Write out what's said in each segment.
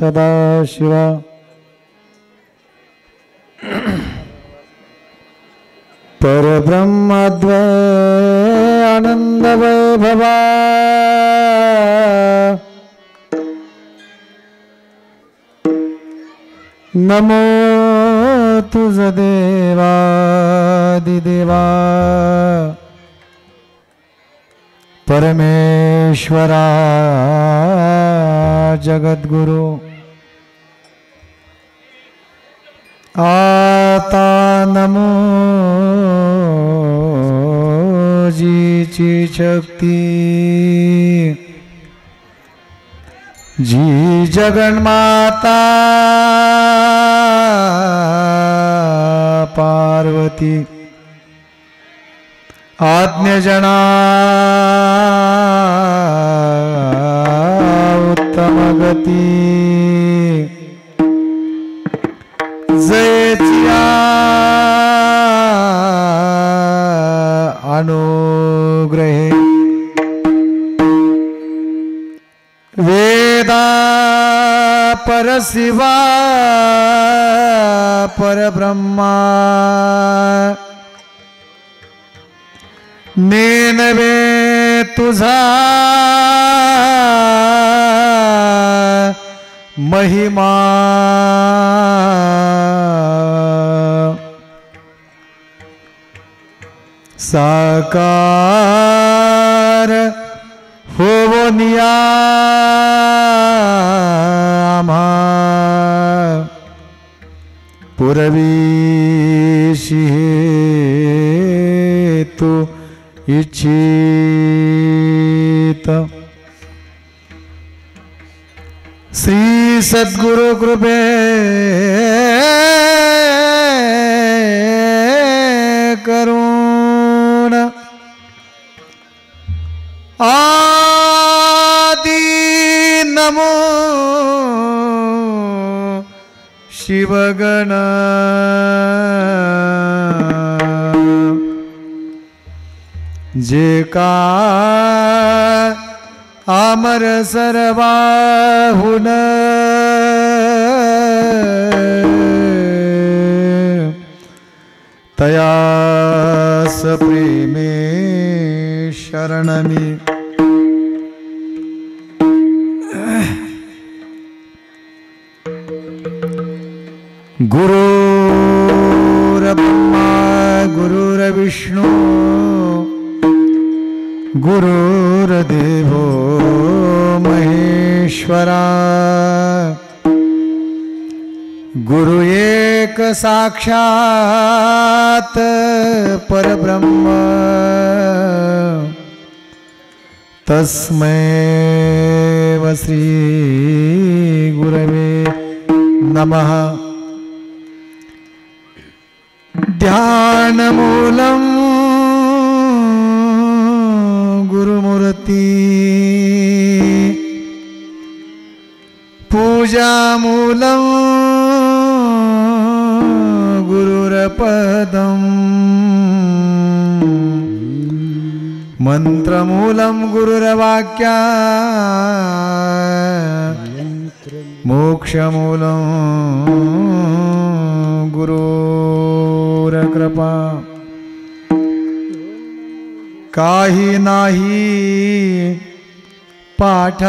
सदाशिवा परब्रह्मद्वय आनंद वैभवा नमो तुझ देवादिदेवा परमेश्वरा जगद्गुरु आता नमो जीची शक्ती जी जगन्माता पार्वती आज्ञजना उत्तम गती जयचिया अनुग्रहे वेदा परशिवा परब्रह्मा नेनवे तुझा महिमा साकार होवो नियामा पुरवीशी तू इच्छित श्री सद्गुरु कृपे करुण आदि नमो शिवगण जे का अमर सर्वाहुन तयास प्रेमे शरणमी गुरुर्ब्रह्मा गुरुर्विष्णु गुरुर्देवो महेश्वरा गुरु एक साक्षात परब्रह्म तस्मै श्री गुरवे नमः। ध्यानमूलं गुरुमूर्ति पूजामूलं गुरुरपदम् मंत्रमूलं गुरुरवाक्या मोक्षमूलं गुरुरकृपा काही नाही पाठांतर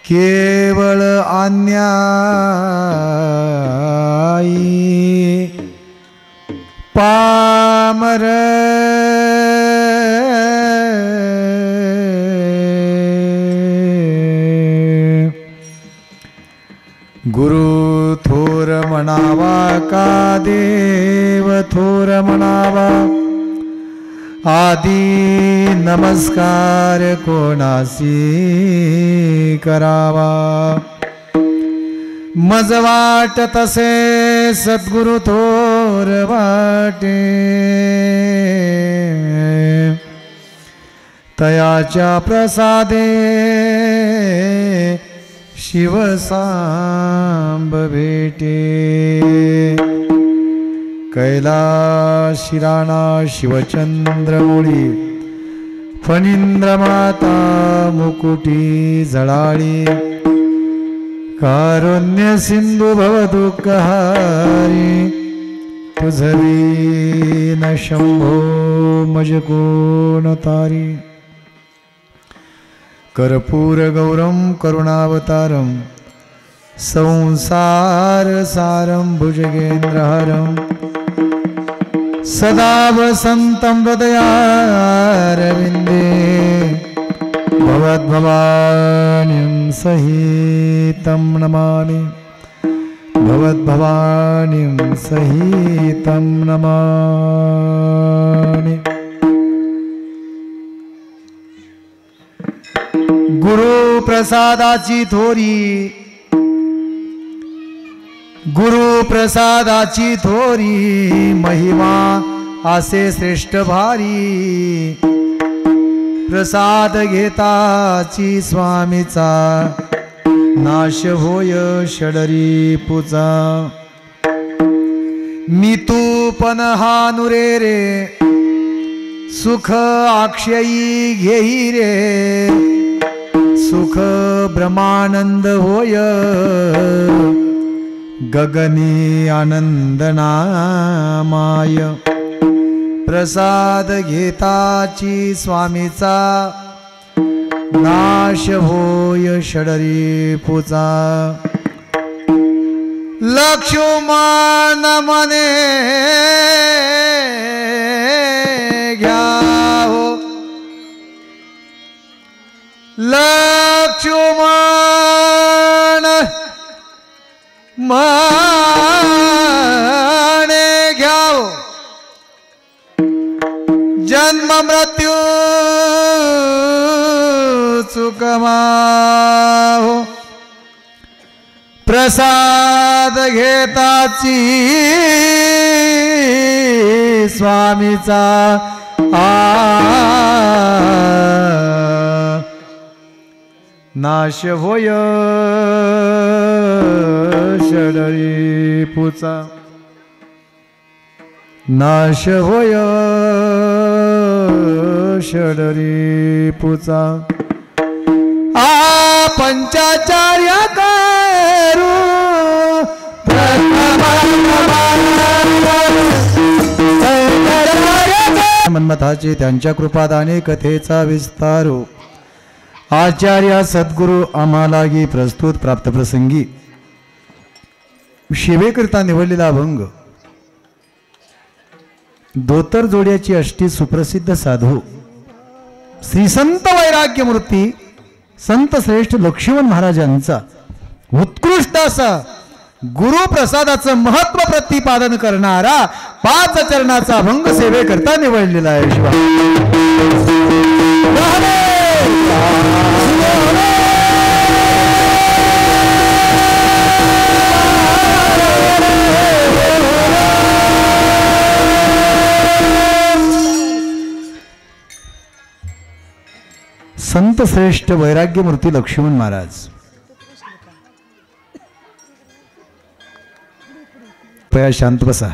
केवळ अन्यायी पामर गुरु थोर म्हणावा का देव थोर म्हणावा आदि नमस्कार कोणासी करावा मज वाट तसे सद्गुरु थोर वाटे तयाच्या प्रसादे शिवसांब भेटे कैलाशिराणा शिवचंद्रमुळी फणींद्रमाता मुकुटी जळाळी कारुण्य सिंधू भवदुःखहारी तुझवी न शंभो मज कोण तारी कर्पूर गौरम करुणावतारम संसार सारं भुजगेंद्रहरं सदा वसन्तं हृदयारविन्दे भवद्भवानीं सहितं नमामि भवद्भवानीं सहितं नमामि। गुरु प्रसादाची थोरी गुरु प्रसादाची थोरी महिमा आसे श्रेष्ठ भारी प्रसाद घेताची स्वामीचा नाश होय षडरी पुचा मी तू पण हा नुरे रे सुख अक्षयी घेई रे सुख ब्रह्मानंद होय गगनी आनंद नामाय प्रसाद घेताची स्वामीचा नाश होय षडरी पुचा लक्ष्मण मने घ्यावो लक्ष्मण माने घ्यावो जन्म मृत्यू चुकमावो प्रसाद घेताची स्वामीचा नाश होय षडरी पुचा नाश होय षडरी पुचा पंचाचार्य करू मन्मथाचे त्यांच्या कृपादाने कथेचा विस्तारो आचार्य सद्गुरु आम्हालागी प्रस्तुत प्राप्त प्रसंगी शिवेकरिता निवडलेला अभंग धोतर जोड्याची अष्टी सुप्रसिद्ध साधू श्री संत वैराग्य मूर्ती संत श्रेष्ठ लक्ष्मण महाराजांचा उत्कृष्ट असा गुरुप्रसादाचं महत्व प्रतिपादन करणारा 5 चरणाचा अभंग सेवेकरता निवडलेला आहे। शिवा संत श्रेष्ठ वैराग्य मूर्ती लक्ष्मण महाराज पया शांत बसा।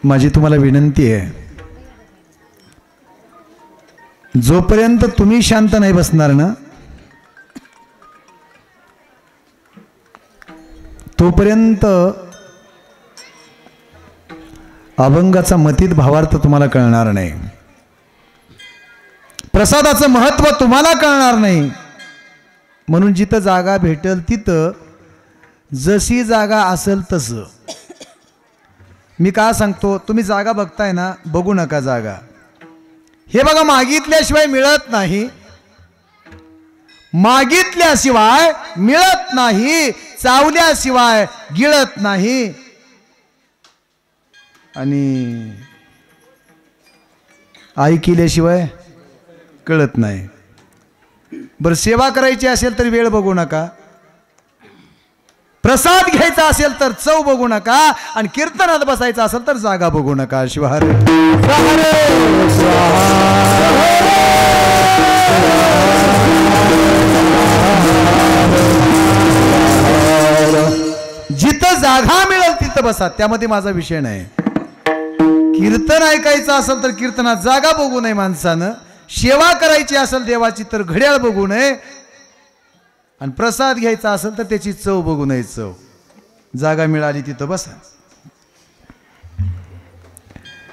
माझी तुम्हाला विनंती आहे, जोपर्यंत तुम्ही शांत नाही बसणार ना तोपर्यंत अभंगाचा मतीत भावार्थ तुम्हाला कळणार नाही, प्रसादाचं महत्व तुम्हाला कळणार नाही। म्हणून जिथं जागा भेटेल तिथं जशी जागा असेल तसं मी का सांगतो, तुम्ही जागा बघताय ना, बघू नका जागा। हे बघा, मागितल्याशिवाय मिळत नाही, मागितल्याशिवाय मिळत नाही, चावल्याशिवाय गिळत नाही आणि ऐकल्याशिवाय कळत नाही। बरं, सेवा करायची असेल तर वेळ बघू नका, प्रसाद घ्यायचा असेल तर चव बघू नका आणि कीर्तनात बसायचं असेल तर जागा बघू नका. शिवहर जिथं जागा मिळेल तिथं बसा, त्यामध्ये माझा विषय नाही. कीर्तन ऐकायचं असेल तर कीर्तनात जागा बघू नये माणसानं, सेवा करायची असेल देवाची तर घड्याळ बघू नये, आणि प्रसाद घ्यायचा असेल तर त्याची चव बघू नये. चव जागा मिळाली तिथं बसा.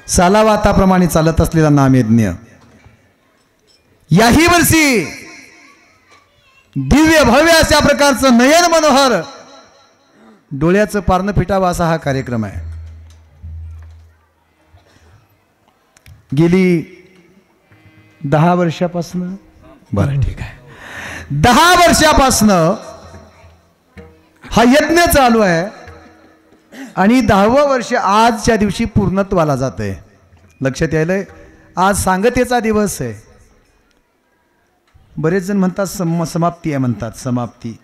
सालावाताप्रमाणे चालत असलेला नामयज्ञ याही वर्षी दिव्य भव्य अशा प्रकारचं नयन मनोहर डोळ्याचं पारणं फिटावं असा हा कार्यक्रम आहे. गेली 10 वर्षापासून, बरं ठीक आहे, 10 वर्षापासनं हा यज्ञ चालू आहे आणि 10वं वर्ष आजच्या दिवशी पूर्णत्वाला जात आहे. लक्षात यायलंय, आज सांगतेचा दिवस आहे. बरेच जण म्हणतात समाप्ती आहे, म्हणतात समाप्ती.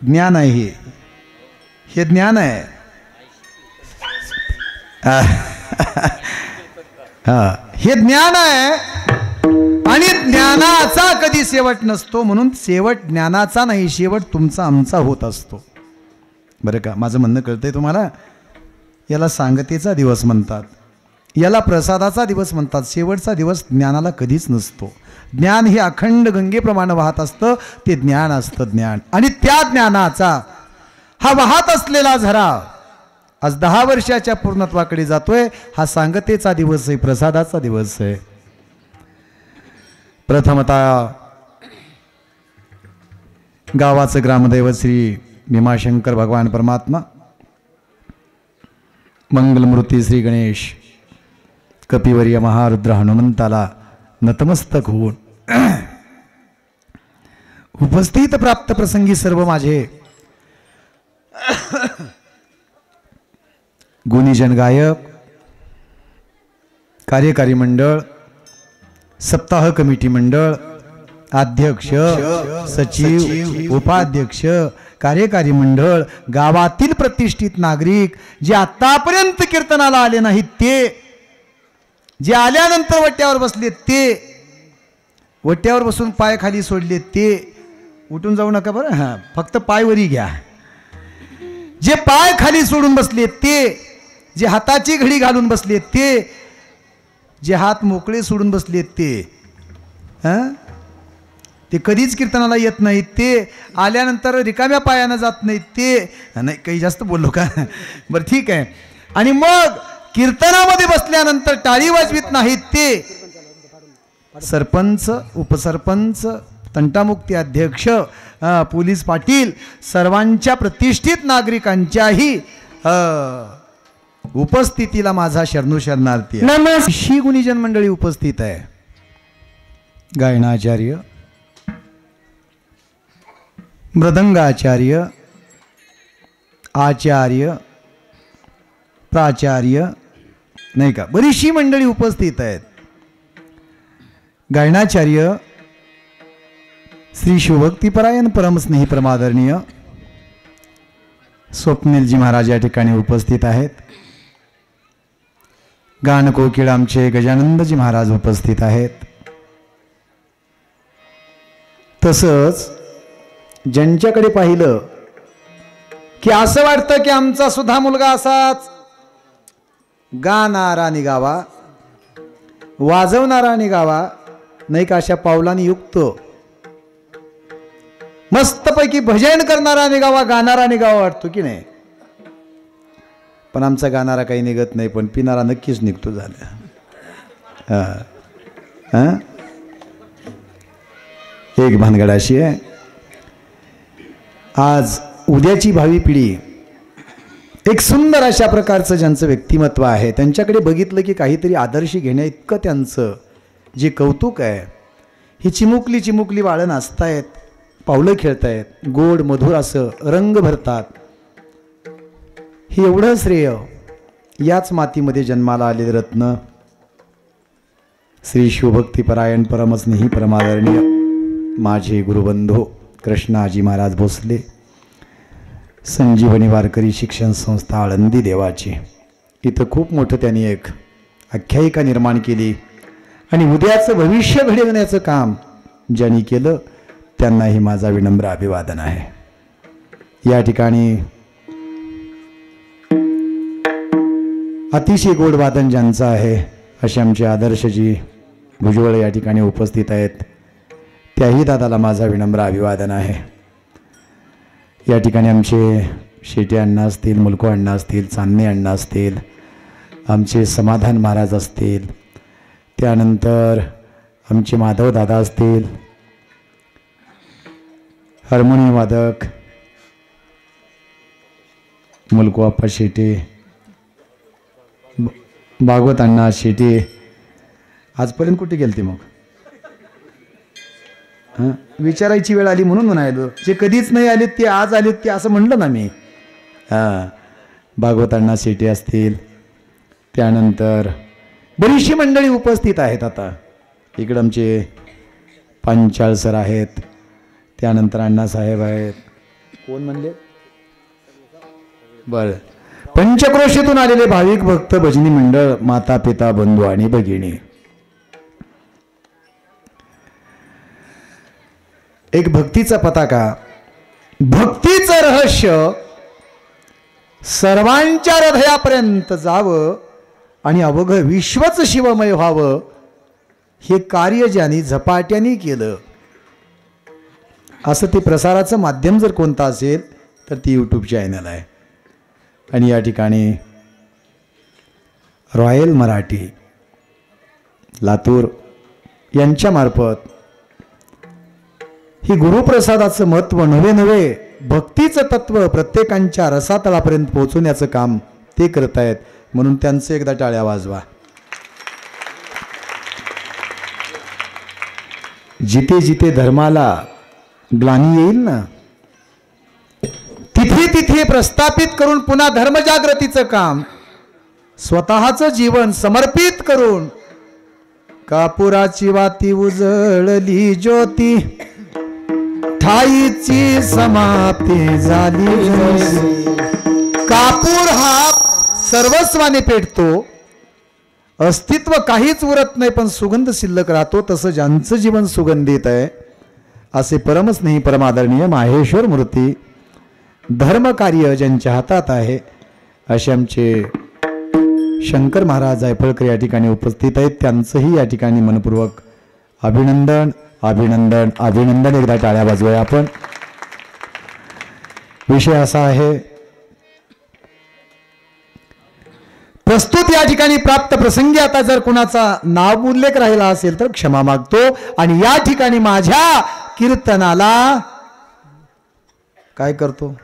ज्ञान आहे हे ज्ञान आहे. हे ज्ञान आहे आणि ज्ञानाचा कधी शेवट नसतो. म्हणून शेवट ज्ञानाचा नाही, शेवट तुमचा आमचा होत असतो. बरं का, माझं म्हणणं कळतंय तुम्हाला. याला सांगतेचा दिवस म्हणतात, याला प्रसादाचा दिवस म्हणतात. शेवटचा दिवस ज्ञानाला कधीच नसतो. ज्ञान हे अखंड गंगेप्रमाणे वाहत असतं, ते ज्ञान असतं ज्ञान. आणि त्या ज्ञानाचा हा वाहत असलेला झरा आज 10 वर्षाच्या पूर्णत्वाकडे जातोय. हा सांगतेचा दिवस आहे, प्रसादाचा दिवस आहे. प्रथमतः गावाचं ग्रामदैवत श्री भीमाशंकर भगवान परमात्मा, मंगलमूर्ती श्री गणेश, कपिवर्य महारुद्र हनुमंताला नतमस्तक होऊन उपस्थित प्राप्त प्रसंगी सर्व माझे गुणीजन गायक, कार्यकारी मंडळ, सप्ताह कमिटी मंडळ, अध्यक्ष, सचिव, उपाध्यक्ष, कार्यकारी मंडळ, गावातील प्रतिष्ठित नागरिक, जे आतापर्यंत कीर्तनाला आले नाहीत ते, जे आल्यानंतर वट्यावर बसले ते, वट्यावर बसून पाय खाली सोडले ते, उठून जाऊ नका बरं, हां फक्त पाय वरी घ्या. जे पाय खाली सोडून बसले ते, जे हाताची घडी घालून बसले ते, जे हात मोकळे सोडून बसले ते, ते कधीच कीर्तनाला येत नाहीत, ते आल्यानंतर रिकाम्या पायानं जात नाहीत ते, नाही काही जास्त बोललो का, बरं ठीक आहे. आणि मग कीर्तनामध्ये बसल्यानंतर टाळी वाजवीत नाहीत ते सरपंच, उपसरपंच, तंटामुक्ती अध्यक्ष, पोलीस पाटील, सर्वांच्या प्रतिष्ठित नागरिकांच्याही उपस्थितीला माझा शरणोशरणार्थी. नमस्कार. गुणीजन मंडळी उपस्थित आहे. गायनाचार्य, मृदंगाचार्य, आचार्य, प्राचार्य, नाही का, बरीचशी मंडळी उपस्थित आहेत. गायनाचार्य श्री शिवभक्तीपरायण परमस्नेही परमादरणीय स्वप्नीलजी महाराज या ठिकाणी उपस्थित आहेत. गानकोकिळ आमचे गजानंदजी महाराज उपस्थित आहेत. तसंच ज्यांच्याकडे पाहिलं की असं वाटतं की आमचा सुद्धा मुलगा असाच गाणारा निघावा, वाजवणारा निघावा, नाही का, अशा पावलांनी युक्त मस्तपैकी भजन करणारा निघावा, गाणारा निघावा वाटतो की नाही. पण आमचा गाणारा काही निघत नाही, पण पिणारा नक्कीच निघतो. झालं एक भानगड अशी आहे. आज उद्याची भावी पिढी एक सुंदर अशा प्रकारचं ज्यांचं व्यक्तिमत्व आहे, त्यांच्याकडे बघितलं की काहीतरी आदर्श घेण्या इतकं त्यांचं जे कौतुक आहे. ही चिमुकली चिमुकली बाळं नाचतायत, पावलं खेळतायत, गोड मधुर असं रंग भरतात. हे एवढं श्रेय याच मातीमध्ये जन्माला आलेले रत्न श्री शिवभक्तीपरायण परमस्नेही परमादरणीय माझे गुरुबंधो कृष्णाजी महाराज भोसले, संजीवनी वारकरी शिक्षण संस्था आळंदी देवाची. इथं खूप मोठं त्यांनी एक आख्यायिका निर्माण केली आणि उद्याचं भविष्य घडवण्याचं काम ज्यांनी केलं त्यांनाही माझा विनम्र अभिवादन आहे. या ठिकाणी अतिशय गोड वादन ज्यांचं आहे असे आमचे आदर्शजी भुजबळ या ठिकाणी उपस्थित आहेत. त्याही दादाला माझा विनम्र अभिवादन आहे. या ठिकाणी आमचे शेटे अण्णा असतील, मुलको अण्णा असतील, चांदणे अण्णा असतील, आमचे समाधान महाराज असतील, त्यानंतर आमचे माधव दादा असतील, हार्मोनियम वादक मुलको आप्पा शेटे, भागवत अण्णा शेटे. आजपर्यंत कुठे गेलते मग? हां, विचारायची वेळ आली म्हणून म्हणायलो. जे कधीच नाही आलेत ते आज आलेत ते असं म्हणलं ना मी. हां, भागवत अण्णा शेटे असतील, त्यानंतर बरीचशी मंडळी उपस्थित आहेत. आता इकडं आमचे पांचाळ सर आहेत, त्यानंतर अण्णासाहेब आहेत. कोण म्हणले? बरं, पंचक्रोशीतून आलेले भाविक भक्त, भजनी मंडळ, माता पिता, बंधू आणि भगिनी. एक भक्तीचा पताका, भक्तीचं रहस्य सर्वांच्या हृदयापर्यंत जावं आणि अवघं विश्वच शिवमय व्हावं, हे कार्य ज्यांनी झपाट्याने केलं. असं ते प्रसाराचं माध्यम जर कोणतं असेल तर ती यूट्यूब चॅनल आहे. आणि या ठिकाणी रॉयल मराठी लातूर यांच्यामार्फत ही गुरुप्रसादाचं महत्त्व, नवे भक्तीचं तत्व प्रत्येकांच्या रसातळापर्यंत पोहोचवण्याचं काम ते करत आहेत. म्हणून त्यांचं एकदा टाळ्या वाजवा. जिथे जिथे धर्माला ग्लानी येईल ना, तिथे तिथे प्रस्थापित करून पुन्हा धर्मजागृतीचं काम, स्वतःचं जीवन समर्पित करून कापुराची वाती उजळली ज्योती, ठाईची समाप्ती झाली. कापूर हा सर्वस्वाने पेटतो, अस्तित्व काहीच उरत नाही पण सुगंध शिल्लक राहतो. तसं ज्यांचं जीवन सुगंधित आहे असे परमस्नेही परमादरणीय माहेश्वर मूर्ती, धर्मकार्य ज्यांच्या हातात आहे असे आमचे शंकर महाराज जायफळकर या ठिकाणी उपस्थित आहेत. त्यांचंही या ठिकाणी मनपूर्वक अभिनंदन अभिनंदन अभिनंदन. एकदा टाळ्या वाजवूया आपण. विषय असा आहे, प्रस्तुत या ठिकाणी प्राप्त प्रसंगी आता जर कुणाचा नाव उल्लेख राहिला असेल तर क्षमा मागतो. आणि या ठिकाणी माझ्या कीर्तनाला काय करतो?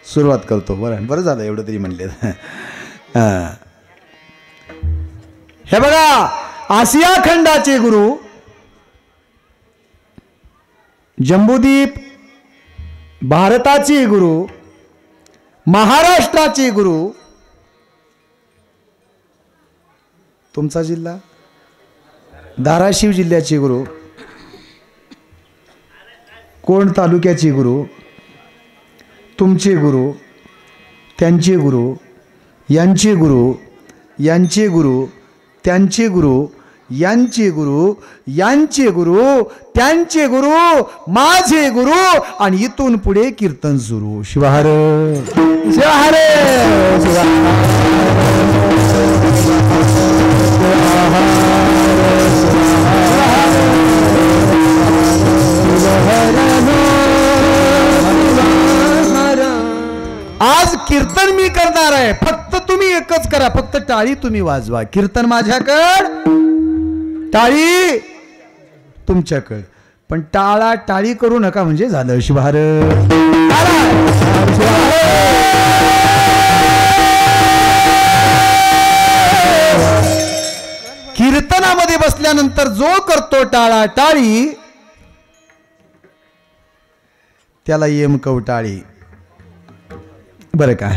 सुरुवात करतो. बरं झालं एवढं तरी म्हणले. हे बघा, आशिया खंडाचे गुरु, जम्बूद्वीप भारताचे गुरु, महाराष्ट्राचे गुरु, तुमचा जिल्हा धाराशिव जिल्ह्याचे गुरु, कोण तालुक्याचे गुरु, तुमचे गुरु, त्यांचे गुरु, यांचे गुरु, यांचे गुरु, त्यांचे गुरु, यांचे गुरु, यांचे गुरु, त्यांचे गुरु, माझे गुरु, आणि इथून पुढे कीर्तन सुरू. शिवहर शिवहर आज कीर्तन मी करणार आहे. फक्त तुम्ही एकच करा, फक्त टाळी तुम्ही वाजवा. कीर्तन माझ्याकड, टाळी तुमच्याकड, पण टाळा टाळी करू नका म्हणजे झालं. शिवहर कीर्तनामध्ये बसल्यानंतर जो करतो टाळा टाळी त्याला येम कवटाळी. बरं का?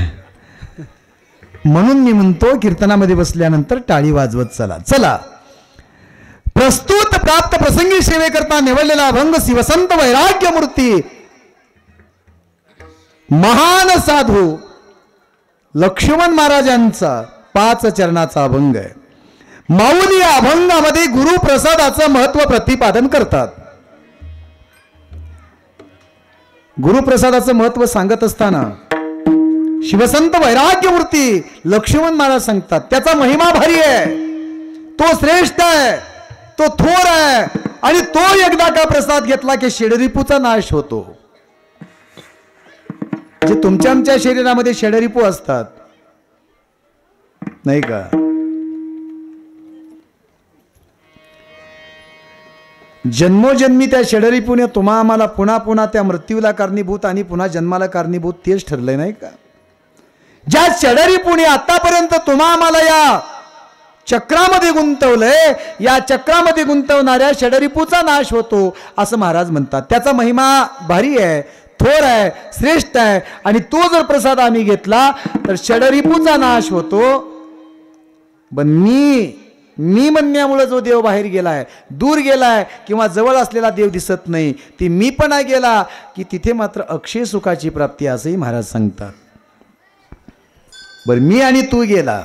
म्हणून मी म्हणतो कीर्तनामध्ये बसल्यानंतर टाळी वाजवत चला. चला, प्रस्तुत प्राप्त प्रसंगी सेवेकरता निवडलेला अभंग शिवसंत वैराग्य मूर्ती महान साधू लक्ष्मण महाराजांचा 5 चरणाचा अभंग आहे. माऊली या अभंगामध्ये गुरुप्रसादाचं महत्व प्रतिपादन करतात. गुरुप्रसादाचं महत्व सांगत असताना शिवसंत वैराग्य मूर्ती लक्ष्मण महाराज सांगतात त्याचा महिमा भारी आहे, तो श्रेष्ठ आहे, तो थोर आहे आणि तो एकदा का प्रसाद घेतला की षडरिपूचा नाश होतो. जे तुमच्या आमच्या शरीरामध्ये षडरिपू असतात नाही का, जन्मोजन्मी त्या षडरिपूने तुम्हा आम्हाला पुन्हा पुन्हा त्या मृत्यूला कारणीभूत आणि पुन्हा जन्माला कारणीभूत तेच ठरलंय नाही का. ज्या षडरिपूने आतापर्यंत तुम्हा आम्हाला या चक्रामध्ये गुंतवलंय, या चक्रामध्ये गुंतवणाऱ्या षडरिपूचा नाश होतो असं महाराज म्हणतात. त्याचा महिमा भारी आहे, थोर आहे, श्रेष्ठ आहे आणि तो जर प्रसाद आम्ही घेतला तर षडरिपूचा नाश होतो. पण मी म्हणण्यामुळे जो देव बाहेर गेलाय, दूर गेलाय किंवा जवळ असलेला देव दिसत नाही, ती मीपणा गेला की तिथे मात्र अक्षय सुखाची प्राप्ती असंही महाराज सांगतात. बर मी आणि तू गेला,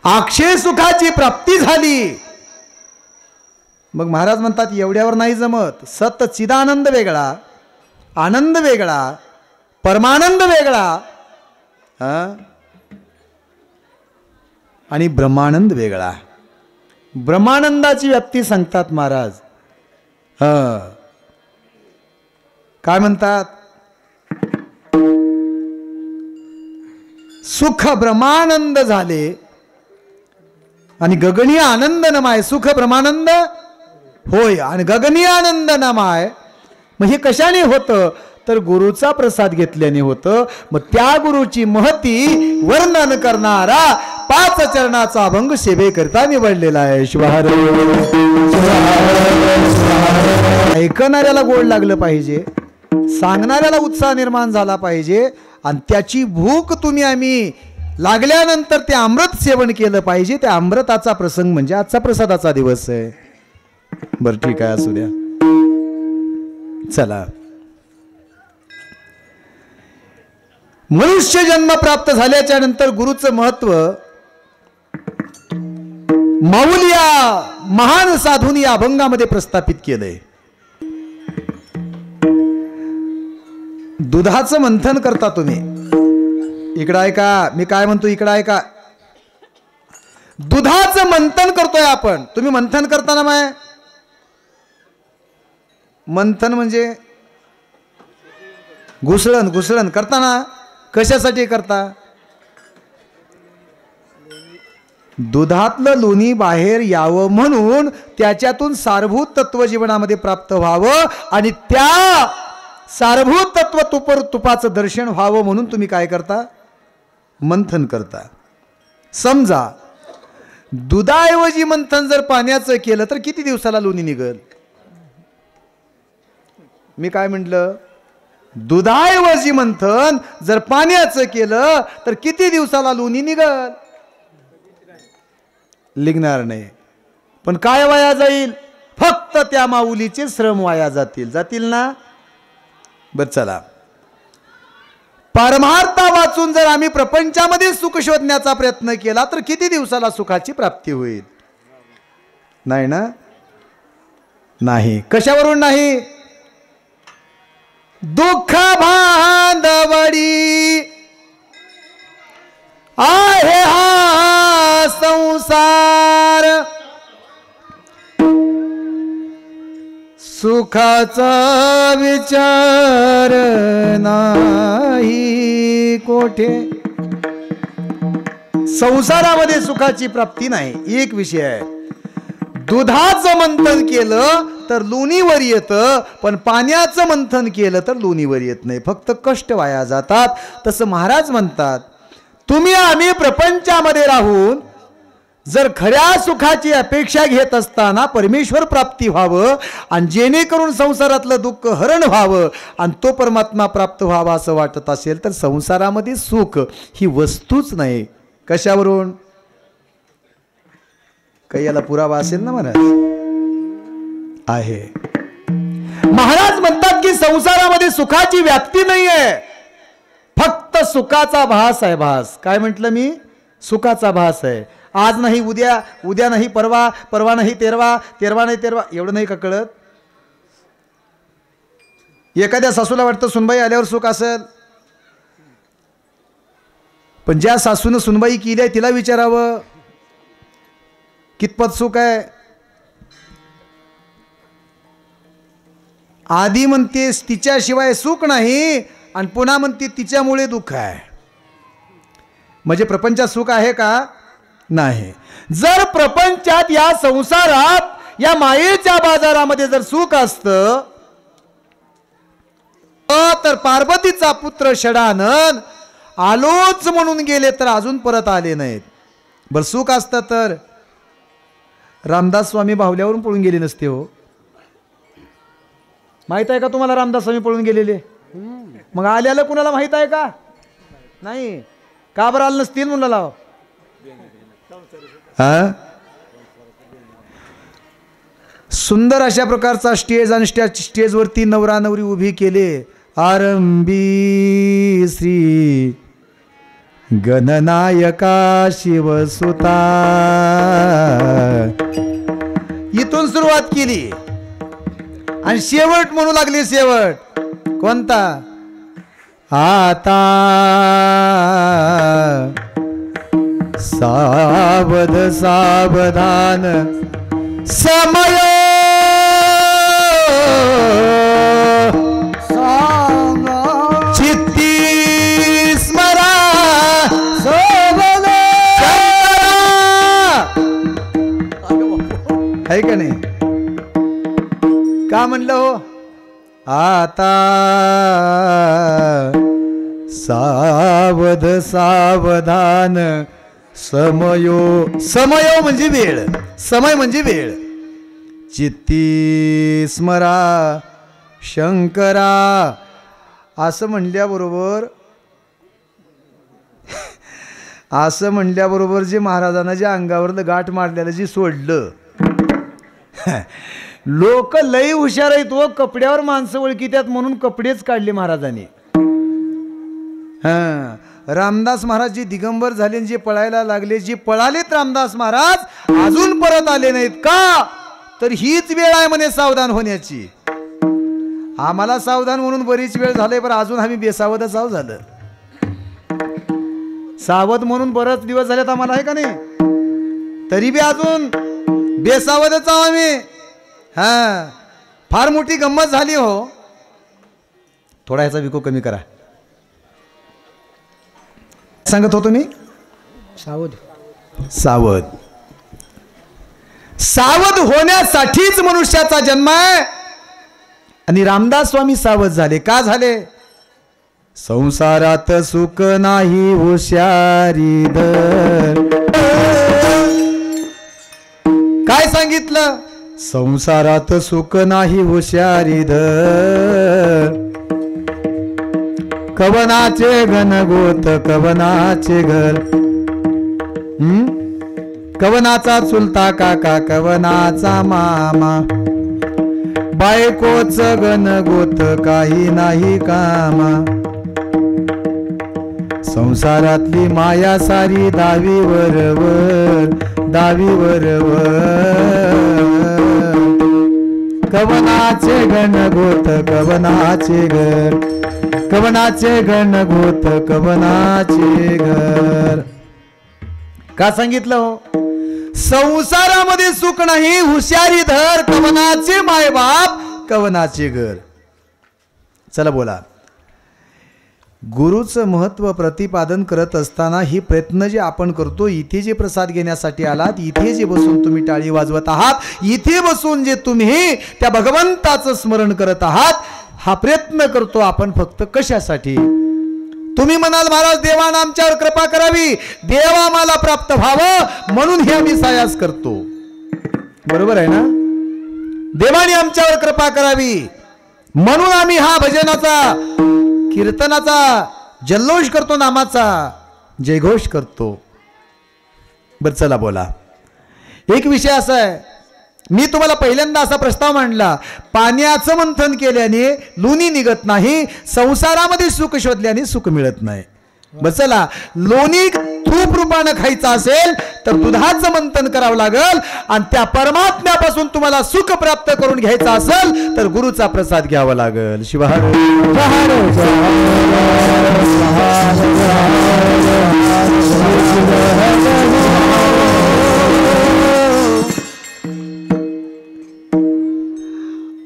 अक्षय सुखाची प्राप्ती झाली. मग महाराज म्हणतात एवढ्यावर नाही जमत. सत चिदानंद वेगळा, आनंद वेगळा, परमानंद वेगळा आणि ब्रह्मानंद वेगळा. ब्रह्मानंदाची व्याप्ती सांगतात महाराज. काय म्हणतात, सुख ब्रह्मानंद झाले आणि गगनीय आनंद नमाय. सुख ब्रह्मानंद होय आणि गगनीय आनंद नमाय. मग हे कशाने होतं तर गुरुचा प्रसाद घेतल्याने होतं. मग त्या गुरुची महती वर्णन करणारा 5 चरणाचा अभंग सेवेकरता निवडलेला आहे. शिवहर ऐकणाऱ्याला गोड लागलं पाहिजे, सांगणाऱ्याला उत्साह निर्माण झाला पाहिजे आणि त्याची भूक तुम्ही आम्ही लागल्यानंतर ते अमृत सेवन केलं पाहिजे. त्या अमृताचा प्रसंग म्हणजे आजचा प्रसादाचा दिवस आहे. बरं ठीक आहे, असू द्या. चला, मनुष्य जन्म प्राप्त झाल्याच्या नंतर गुरुचं महत्व माऊली या महान साधूंनी या अभंगामध्ये प्रस्थापित केलंय. दुधाचं मंथन करता तुम्ही. इकडं ऐका, मी काय म्हणतो इकडं ऐका. दुधाचं मंथन करतोय आपण. तुम्ही मंथन करताना माय, मंथन म्हणजे घुसळण करताना कशासाठी करता. दुधातलं लोणी बाहेर यावं म्हणून, त्याच्यातून सारभूत तत्व जीवनामध्ये प्राप्त व्हावं आणि त्या सारभूत तत्व तुपाचं दर्शन व्हावं म्हणून तुम्ही काय करता, मंथन करता. समजा दुधाऐवजी मंथन जर पाण्याचं केलं तर किती दिवसाला लोणी निघल. मी काय म्हटलं, दुधाऐवजी मंथन जर पाण्याचं केलं तर किती दिवसाला लोणी निघल. निघणार नाही. पण काय वाया जाईल, फक्त त्या माऊलीचे श्रम वाया जातील ना. बर चला, परमार्था वाचून जर आम्ही प्रपंचामध्ये सुख शोधण्याचा प्रयत्न केला तर किती दिवसाला सुखाची प्राप्ती होईल. नाही ना, नाही. कशावरून नाही, दुःख भांडवडी आहे हा संसार, सुखाचा विचार नाही कोठे. संसारामध्ये सुखाची प्राप्ती नाही. एक विषय आहे, दुधाचं मंथन केलं तर लोणीवर येतं, पण पाण्याचं मंथन केलं तर लोणीवर येत नाही, फक्त कष्ट वाया जातात. तसं महाराज म्हणतात, तुम्ही आम्ही प्रपंचामध्ये राहून जर खऱ्या सुखाची अपेक्षा घेत असताना परमेश्वर प्राप्ती व्हावं आणि जेणेकरून संसारातलं दुःख हरण व्हावं आणि तो परमात्मा प्राप्त व्हावा असं वाटत असेल तर संसारामध्ये सुख ही वस्तूच नाही. कशावरून, काही याला पुरावा असेल ना महाराज. आहे. महाराज म्हणतात की संसारामध्ये सुखाची व्याप्ती नाही आहे, फक्त सुखाचा भास आहे. भास काय म्हटलं मी? सुखाचा भास आहे. आज नाही उद्या, उद्या नाही परवा, परवा नाही तेरवा, तेरवा नाही तेरवा, एवढं नाही का कळत? एखाद्या सासूला वाटतं सुनबाई आल्यावर सुख असेल, पण ज्या सासूनं सुनबाई केली आहे तिला विचारावं कितपत सुख आहे. आधी म्हणतेस तिच्याशिवाय सुख नाही आणि पुन्हा म्हणते तिच्यामुळे दुःख आहे. म्हणजे प्रपंचात सुख आहे का? नाही. जर प्रपंचात या संसारात या मायेच्या बाजारामध्ये जर सुख असतं तर पार्वतीचा पुत्र षडानन आलोच म्हणून गेले तर अजून परत आले नाहीत. बरं सुख असतं तर रामदास स्वामी बाहुल्यावरून पळून गेले नसते हो. माहित आहे का तुम्हाला रामदास स्वामी पळून गेलेले? मग आल्याला कुणाला माहित आहे का? नाही. का बरं आलं नसतील म्हणलं लाव. सुंदर अशा प्रकारचा स्टेज आणि स्टेजवरती नवरा नवरी उभी केले. आरंभी श्री गणनायका शिवसुता, इथून सुरुवात केली आणि शेवट म्हणू लागली. शेवट कोणता? आता सावध सावधान समय चित्ती स्मरा आहे का नाही? का म्हणलं हो? आता सावध सावधान समयो, समयो म्हणजे वेळ, समय म्हणजे वेळ. चित्ती स्मरा शंकरा असं म्हणल्याबरोबर असं म्हणल्याबरोबर जे महाराजांना जे अंगावरलं गाठ मारलेलं जे सोडलं, लोक लई हुशार आहेत व कपड्यावर माणसं ओळखीत्यात म्हणून कपडेच काढले महाराजांनी. रामदास महाराज जे दिगंबर झाले, जे पळायला लागले, जे पळालेत रामदास महाराज अजून परत आले नाहीत. का? तर हीच वेळ आहे म्हणे सावधान होण्याची. आम्हाला सावधान म्हणून बरीच वेळ झाली, पण अजून आम्ही बेसावधच आहोत. झालं सावध म्हणून बरेच दिवस झालेत आम्हाला, आहे का नाही? तरी बी अजून बेसावधच आहोत आम्ही. फार मोठी गंमत झाली हो. थोडा ह्याचा विको कमी करा. सांगत होतो मी सावध सावध सावध होण्यासाठीच मनुष्याचा जन्म आहे. आणि रामदास स्वामी सावध झाले. का झाले? संसारात सुख नाही हुशारी धर. काय सांगितलं? संसारात सुख नाही हुशारी धर. कवनाचे घनगोत कवनाचे घर. कवनाचा चुलता काका कवनाचा मामा. बायकोच घनगोत काही नाही कामा. संसारातली माया सारी दावीवर वर दावीवर वर. कवनाचे घनगोत कवनाचे घर. कवनाचे घनगोत कवनाचे घर. का सांगितलं हो? संसारामध्ये सुख नाही हुशारी धर. कवनाचे मायबाप कवनाचे घर. चला बोला. गुरुचं महत्व प्रतिपादन करत असताना ही प्रयत्न जे आपण करतो, इथे जे प्रसाद घेण्यासाठी आलात, इथे जे बसून तुम्ही टाळी वाजवत आहात, इथे बसून जे तुम्ही त्या भगवंताचं स्मरण करत आहात, हा प्रयत्न करतो आपण फक्त कशासाठी? तुम्ही म्हणाल महाराज देवानं आमच्यावर कृपा करावी, देव आम्हाला प्राप्त व्हावं म्हणून हे आम्ही सायास करतो. बरोबर आहे ना? देवाने आमच्यावर कृपा करावी म्हणून आम्ही हा भजनाचा कीर्तनाचा जल्लोष करतो, नामाचा जयघोष करतो. बर चला बोला. एक विषय असा आहे, मी तुम्हाला पहिल्यांदा असा प्रस्ताव मांडला, पाण्याचं मंथन केल्याने लोणी निघत नाही, संसारामध्ये सुख शोधल्याने सुख मिळत नाही. बस चला, लोणी तूप रूपानं खायचं असेल तर दुधाचं मंथन करावं लागल, आणि त्या परमात्म्यापासून तुम्हाला सुख प्राप्त करून घ्यायचं असेल तर गुरुचा प्रसाद घ्यावा लागल. शिवार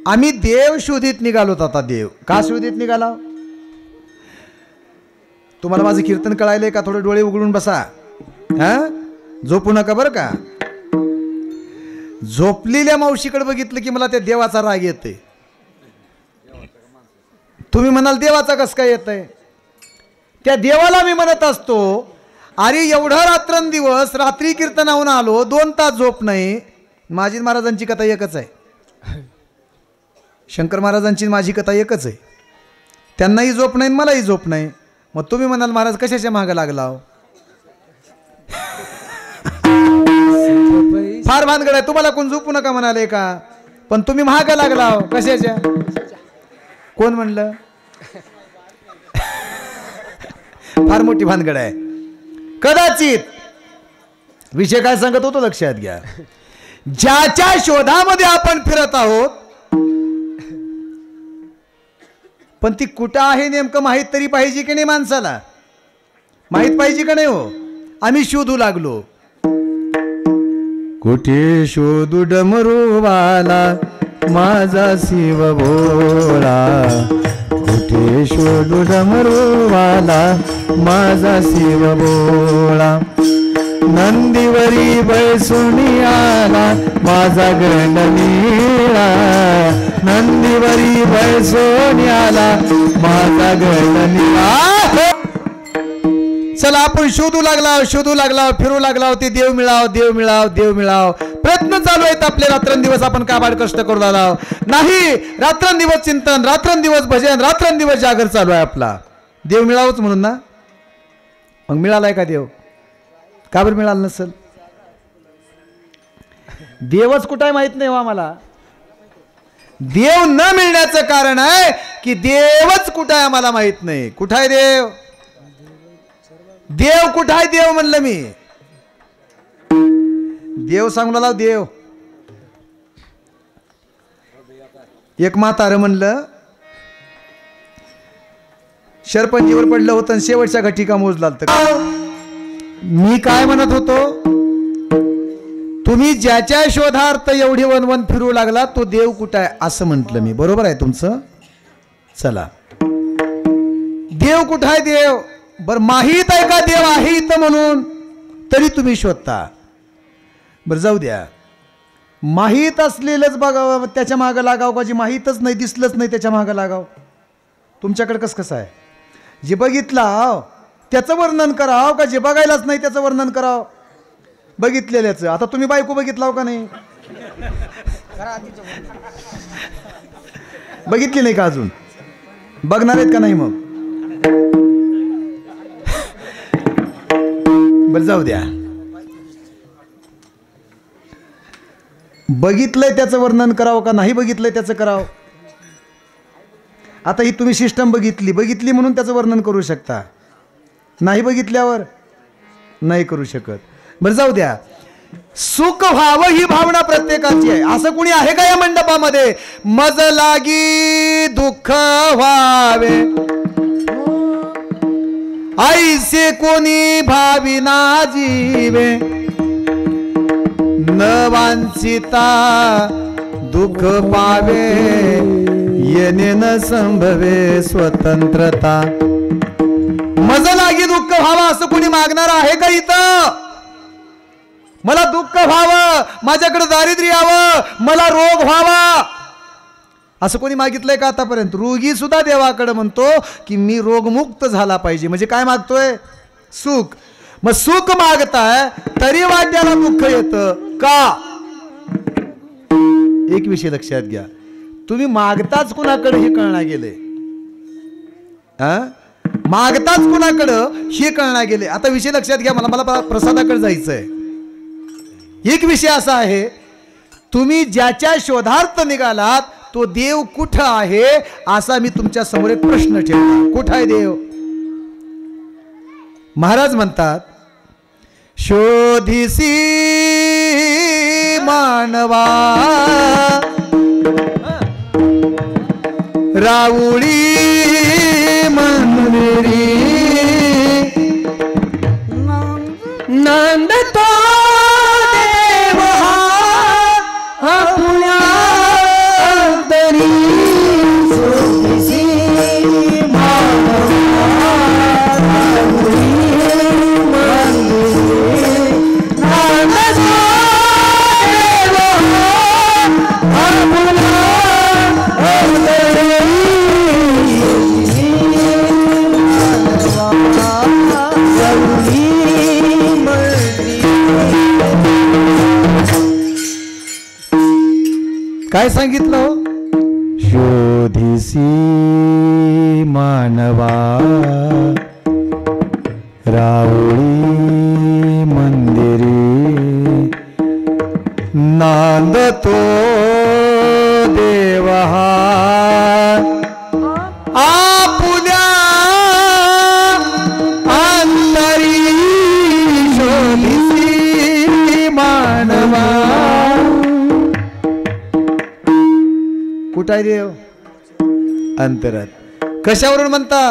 आम्ही देव शोधित निघालोत. आता देव का शोधित निघाला? तुम्हाला माझं कीर्तन कळायलंय का? थोडे डोळे उघडून बसा, हा, झोपू नका बरं का. झोपलेल्या मावशीकडे बघितलं की मला त्या देवाचा राग येतोय. तुम्ही म्हणाल देवाचा कस काय येतंय? त्या देवाला मी म्हणत असतो, अरे एवढा रात्रंदिवस रात्री कीर्तनाहून आलो, 2 तास झोप नाही. माझी महाराजांची कथा एकच आहे, शंकर महाराजांची माझी कथा एकच आहे. त्यांनाही झोप नाही, मलाही झोप नाही. मग तुम्ही म्हणाल महाराज कशाच्या मागं लागला? फार भानगड आहे. तुम्हाला कोण झोपू नका म्हणाले का? पण तुम्ही मागं लागला कशाच्या? कोण म्हणलं? फार मोठी भानगड आहे. कदाचित विषय काय सांगत होतो लक्षात घ्या. ज्याच्या शोधामध्ये आपण फिरत आहोत, पण ती कुठं आहे नेमकं माहीत तरी पाहिजे की नाही? माणसाला माहीत पाहिजे का नाही? हो, आम्ही शोधू लागलो. कुठे शोधू डमरूवाला माझा शिव भोळा, कुठे शोधू डमरूवाला माझा शिव भोळा. नंदीवरी बैसुनी आला माझा गणनीळा, नंदीवरी बैसुनी आला माझा गणनीळा. चला आपण शोधू लागला, फिरू लागला, ते देव मिळाव, देव मिळाव, देव मिळाव. प्रयत्न चालू आहेत आपले. रात्रंदिवस आपण काबाड कष्ट करू लागला नाही. रात्रंदिवस चिंतन, रात्रंदिवस भजन, रात्रंदिवस जागर चालू आहे आपला. देव मिळावच म्हणून ना. मग मिळालाय का देव? का बरं मिळालं नसेल? देवच कुठं आहे माहित नाही हो आम्हाला. देव न मिळण्याचं कारण आहे की देवच कुठं आहे आम्हाला माहित नाही. कुठं आहे देव? देव कुठं आहे? देव म्हणलं मी. देव सांगू लागला. देव एक म्हातारं म्हणलं शरपंजीवर पडलं होतं आणि शेवटच्या घटिका मोजला. मी काय म्हणत होतो? तुम्ही ज्याच्या शोधार्थ एवढी वनवन फिरू लागला तो देव कुठं आहे असं म्हटलं मी. बरोबर आहे तुमचं. चला, देव कुठं आहे? देव बर माहीत आहे का देव आहे इथं म्हणून? तरी तुम्ही शोधता. बरं जाऊ द्या, माहीत असलेलंच बघावं, त्याच्या मागं लागावं का? जे माहीतच नाही, दिसलंच नाही त्याच्या मागं लागावं? तुमच्याकडे कसं आहे? जे बघितलं त्याचं वर्णन करावं का जे बघायलाच नाही त्याचं वर्णन करावं? बघितलेल्याचं. आता तुम्ही बायको बघितलाव का नाही? बघितली नाही का अजून? बघणार आहेत का नाही? मग बरं जाऊ द्या. बघितलंय त्याचं वर्णन करावं का नाही बघितलंय त्याचं करावं? आता ही तुम्ही सिस्टम बघितली म्हणून त्याचं वर्णन करू शकता, नाही बघितल्यावर नाही करू शकत. बरं जाऊ द्या. सुख व्हावं ही भावना प्रत्येकाची आहे. असं कोणी आहे का या मंडपामध्ये? मज लागी दुःख व्हावे ऐसे कोणी भाविना जीवे, न वांछिता दुःख पावे येणे न संभवे स्वतंत्रता. मज लागी दुःख व्हावं असं कोणी मागणार आहे का इथं? मला दुःख व्हावं, माझ्याकडे दारिद्र्य यावं, मला रोग व्हावा असं कोणी मागितलंय का आतापर्यंत? रोगी सुद्धा देवाकडे म्हणतो की मी रोगमुक्त झाला पाहिजे. म्हणजे काय मागतोय? सुख. मग सुख मागताय तरी वाट्याला दुःख येतं का? एक विषय लक्षात घ्या. तुम्ही मागताच कुणाकडे हे कळणार गेले, मागताच कुणाकडं हे कळणार गेले. आता विषय लक्षात घ्या. मला प्रसादाकडे जायचंय. एक विषय असा आहे, तुम्ही ज्याच्या शोधार्थ निघालात तो देव कुठं आहे असा मी तुमच्या समोर एक प्रश्न ठेवला. कुठं आहे देव? महाराज म्हणतात, शोधिसी मानवा राऊळी मंदिरी नंद तो देव आपुल्या अंतरी शोधिसी मानवा राऊळी मंदिरी नंद तो देव आपुल्या अंतरी काय सांगितलं? शोधिसी मानवा राऊळी मंदिरी नांदतो देव आपुल्या अंतरी शोधिसी मानवा. कुठं आहे देव? अंतरात. कशावरून म्हणता?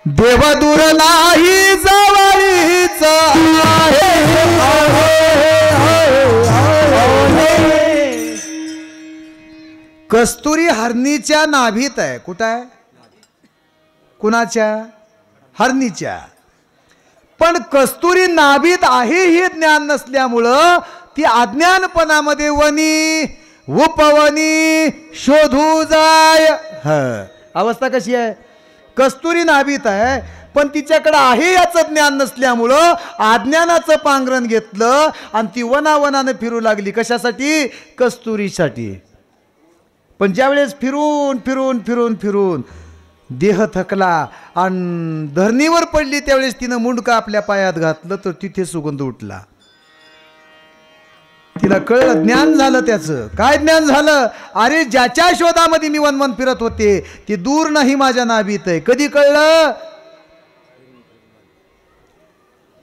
देव दूर नाही जवळीच आहे. कस्तुरी हरणीच्या नाभीत आहे. कुठं आहे? कुणाच्या? हरणीच्या. पण कस्तुरी नाभीत आहे हे ज्ञान नसल्यामुळं ती अज्ञानपणामध्ये वनी उपवनी शोधू जाय. अवस्था कशी आहे? कस्तुरी नाभीत आहे पण तिच्याकडे आहे याचं ज्ञान नसल्यामुळं अज्ञानाचं पांघरण घेतलं आणि ती वनावनानं फिरू लागली. कशासाठी? कस्तुरीसाठी. पण ज्यावेळेस फिरून फिरून फिरून फिरून देह थकला आणि धरणीवर पडली त्यावेळेस तिनं मुंडकं आपल्या पायात घातलं तर तिथे सुगंध उठला. तिला कळलं, ज्ञान झालं. त्याचं काय ज्ञान झालं? अरे ज्याच्या शोधामध्ये मी वनवन फिरत होते ते दूर नाही माझ्या नाभीत आहे. कधी कळलं?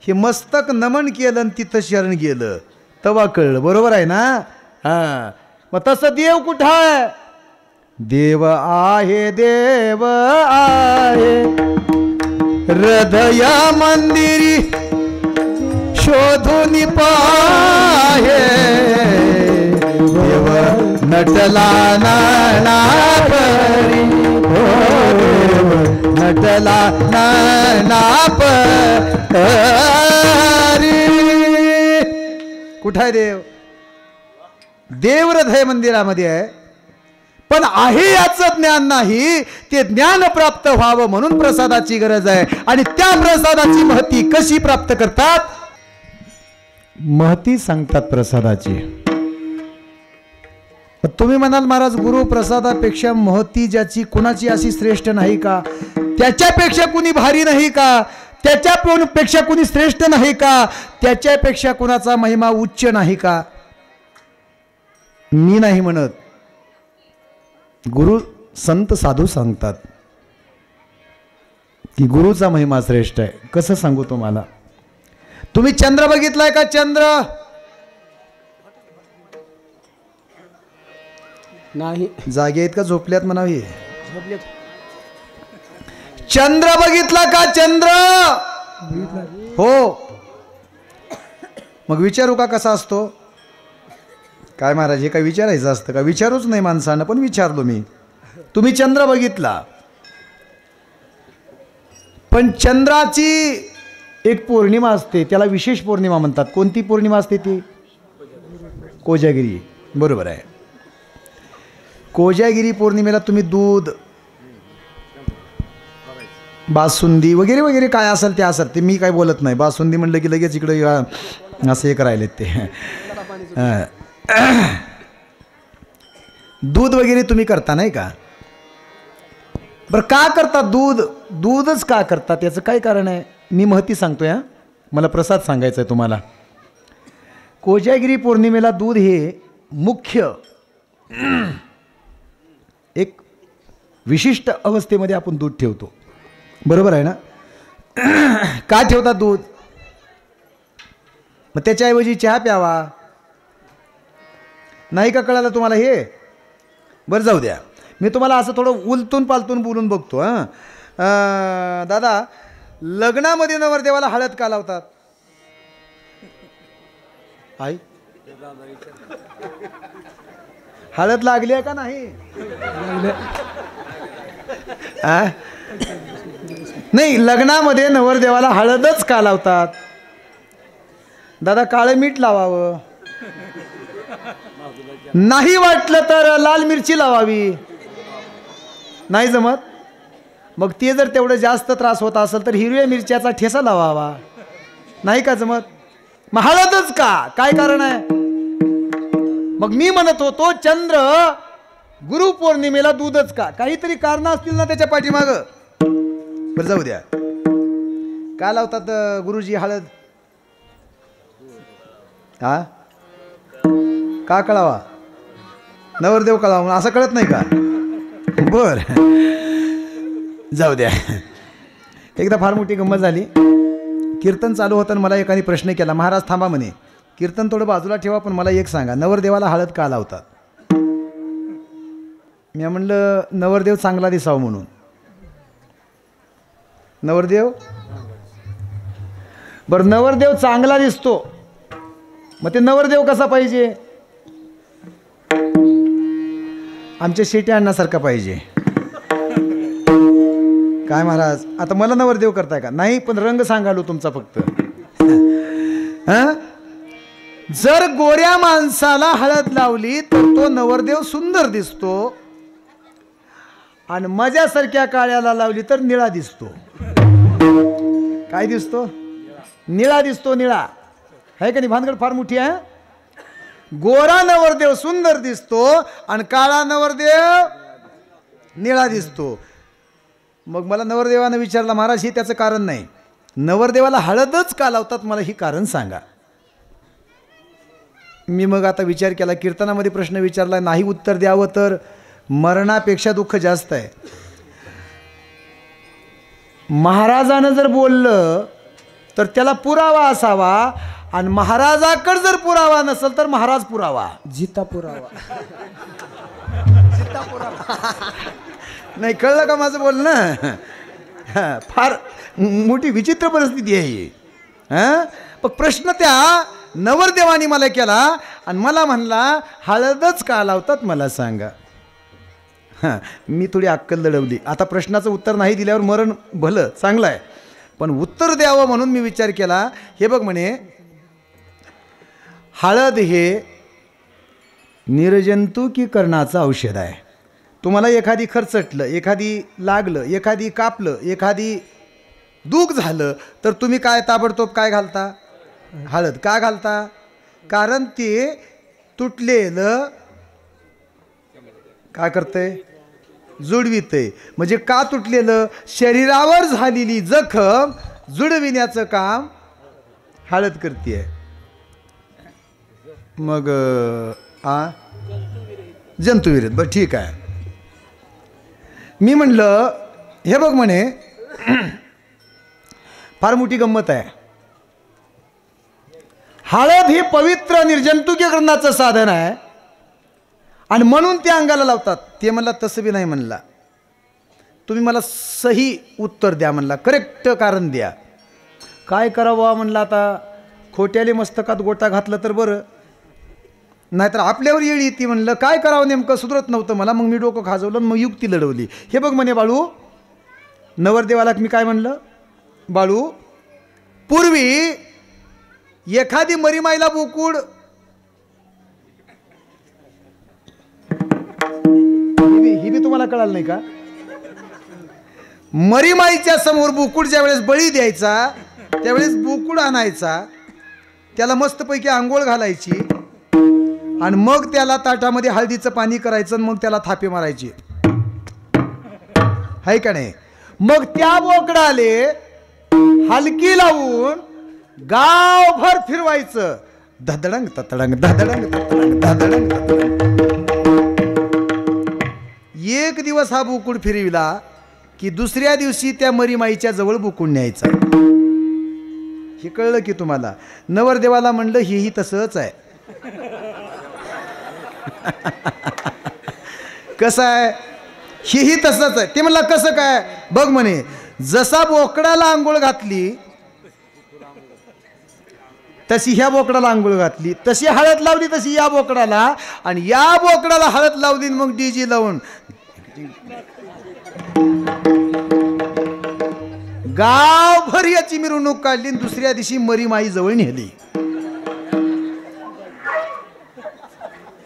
हे मस्तक नमन केलं आणि तिथं शरण गेलं तेव्हा कळलं. बरोबर आहे ना? हा. मग तसं देव कुठं आहे? देव आहे, देव आहे हृदय मंदिरी शोधून पाहे. देव नटला नानापरी देव नटला नानापरी. कुठं आहे देव? देव हृदय मंदिरामध्ये आहे पण आहे याचं ज्ञान नाही. ते ज्ञान प्राप्त व्हावं म्हणून प्रसादाची गरज आहे. आणि त्या प्रसादाची महती कशी प्राप्त करतात? महती सांगतात प्रसादाची. तुम्ही म्हणाल महाराज गुरु प्रसादापेक्षा महती ज्याची कुणाची अशी श्रेष्ठ नाही का? त्याच्यापेक्षा कुणी भारी नाही का? त्याच्यापेक्षा कुणी श्रेष्ठ नाही का? त्याच्यापेक्षा कुणाचा महिमा उच्च नाही का? मी नाही म्हणत. गुरु संत साधू सांगतात की गुरुचा महिमा श्रेष्ठ आहे. कसं सांगू तुम्हाला? तुम्ही चंद्र बघितलाय का? चंद्र नाही. जागे आहेत का झोपल्यात म्हणावी? चंद्र बघितला का? चंद्र हो. मग विचारू का कसा असतो? काय महाराज हे काय विचारायचं असतं का? विचारूच नाही माणसानं पण विचारलो मी. तुम्ही चंद्र बघितला पण चंद्राची एक पौर्णिमा असते त्याला विशेष पौर्णिमा म्हणतात. कोणती पौर्णिमा असते ती? कोजागिरी. बरोबर आहे. कोजागिरी पौर्णिमेला तुम्ही दूध बासुंदी वगैरे वगैरे काय असेल ते असेल ते मी काय बोलत नाही. बासुंदी म्हणलं की लगेच इकडे असं एक राहिलेत ते. दूध वगैरे तुम्ही करता नाही का? बरं का करता दूध? दूधच का करता त्याचं काय कारण आहे? मी महती सांगतोय. मला प्रसाद सांगायचा आहे तुम्हाला. कोजागिरी पौर्णिमेला दूध हे मुख्य एक विशिष्ट अवस्थेमध्ये आपण दूध ठेवतो, बरोबर आहे ना? का ठेवतात दूध? मग त्याच्याऐवजी चहा प्यावा, नाही का कळालं तुम्हाला हे? बरं जाऊ द्या, मी तुम्हाला असं थोडं उलटून पालतून बोलून बघतो. दादा, लग्नामध्ये नवरदेवाला हळद का लावतात? आई, हळद लागली आहे का नाही? नाही, लग्नामध्ये नवरदेवाला हळदच का लावतात? दादा, काळं मीठ लावावं, नाही वाटलं तर लाल मिरची लावावी, नाही जमत मग ते जर तेवढं जास्त त्रास होत असेल तर हिरव्या मिरच्याचा ठेसा लावावा, नाही का जमत? मग हळदच का? काय कारण आहे? मग मी म्हणत होतो चंद्र गुरुपौर्णिमेला दूधच का? काहीतरी कारण असतील ना त्याच्या पाठीमाग. बरं जाऊ द्या, का लावतात गुरुजी हळद? हा, का कळावा? नवरदेव कळावा असं कळत नाही का? बर जाऊ द्या. एकदा फार मोठी गंमत झाली. कीर्तन चालू होताना मला एकाने प्रश्न केला, महाराज थांबा म्हणे, कीर्तन थोडं बाजूला ठेवा, पण मला एक सांगा, नवरदेवाला हळद का लावतात? मी म्हणलं नवरदेव चांगला दिसावं म्हणून. नवरदेव, बरं नवरदेव चांगला दिसतो, मग ते नवरदेव कसा पाहिजे? आमच्या शेटी आणण्यासारखा पाहिजे. काय महाराज, आता मला नवरदेव करताय का? नाही, पण रंग सांगालो तुमचा फक्त. जर गोऱ्या माणसाला हळद लावली तर तो नवरदेव सुंदर दिसतो, आणि माझ्यासारख्या काळ्याला लावली तर निळा दिसतो. काय दिसतो? निळा दिसतो, निळा आहे का नाही? भानगड फार मोठी आहे. गोरा नवरदेव सुंदर दिसतो आणि काळा नवरदेव निळा दिसतो. मग मला नवरदेवानं विचारलं, महाराज हे त्याचं कारण नाही, नवरदेवाला हळदच का लावतात, मला ही कारण सांगा. मी मग आता विचार केला, कीर्तनामध्ये प्रश्न विचारला, नाही उत्तर द्यावं तर मरणापेक्षा दुःख जास्त आहे. महाराजानं जर बोललं तर त्याला पुरावा असावा, आणि महाराजाकडे जर पुरावा नसेल तर महाराज पुरावा, जिता पुरावा. जिता पुरावा. नाही कळलं का माझं बोलणं? फार मोठी विचित्र परिस्थिती आहे ही. पण प्रश्न त्या नवरदेवानी मला केला आणि मला म्हणला हळदच का लावतात मला सांगा. मी थोडी अक्कल दडवली. आता प्रश्नाचं उत्तर नाही दिल्यावर मरण भलं चांगलं आहे, पण उत्तर द्यावं म्हणून मी विचार केला. हे बघ म्हणे, हळद हे निर्जंतुकीकरणाचं औषध आहे. तुम्हाला एखादी खरचटलं, एखादी लागलं, एखादी कापलं, एखादी दुख झालं तर तुम्ही काय ताबडतोब काय घालता? हळद. का घालता? कारण ते तुटलेलं काय करतंय? जुडवितंय. म्हणजे का तुटलेलं? शरीरावर झालेली जखम जुडविण्याचं काम हळद करते. मग जंतुविरहित. बरं ठीक आहे. मी म्हणलं हे बघ म्हणे, फार मोठी गंमत आहे. हळद हे पवित्र निर्जंतुकीकरणाचं साधन आहे आणि म्हणून ते अंगाला लावतात. ते म्हणला तसं बी नाही म्हणला. तुम्ही मला सही उत्तर द्या म्हणला, करेक्ट कारण द्या. काय करावं म्हणलं, आता खोट्याले मस्तकात गोटा घातलं तर बरं, नाहीतर आपल्यावर येळ येते. म्हणलं काय करावं नेमकं सुधरत नव्हतं मला. मग मी डोकं खाजवलं, मग युक्ती लढवली. हे बघ म्हणे बाळू, नवरदेवाला मी काय म्हणलं, बाळू पूर्वी एखादी मरीमाईला बोकुड, ही बी तुम्हाला कळालं नाही का? मरीमाईच्या समोर बोकुड ज्या वेळेस बळी द्यायचा त्यावेळेस बोकुड आणायचा, त्याला मस्तपैकी आंघोळ घालायची आणि मग त्याला ताटामध्ये हळदीचं पाणी करायचं, मग त्याला थापे मारायचे, आहे का नाही? मग त्या बोकडाले हलकी लावून गावभर फिरवायचं धडधडंग ततडंग धडधडंग ततडंग धडधडंग ततडंग. एक दिवस हा बुकुड फिरविला की दुसऱ्या दिवशी त्या मरीमाईच्या जवळ बुकुड न्यायचा. हे कळलं की तुम्हाला. नवरदेवाला म्हणलं हेही तसंच आहे. कसं आहे हेही तसंच आहे. ते म्हणला कसं काय बघ म्हणे. जसा बोकडाला आंघोळ घातली तशी ह्या बोकडाला आंघोळ घातली, तशी हळद लावली तशी या बोकडाला, आणि या बोकडाला हळद लावली मग डीजी लावून गावभर याची मिरवणूक काढली. दुसऱ्या दिवशी मरीमाई जवळ नेली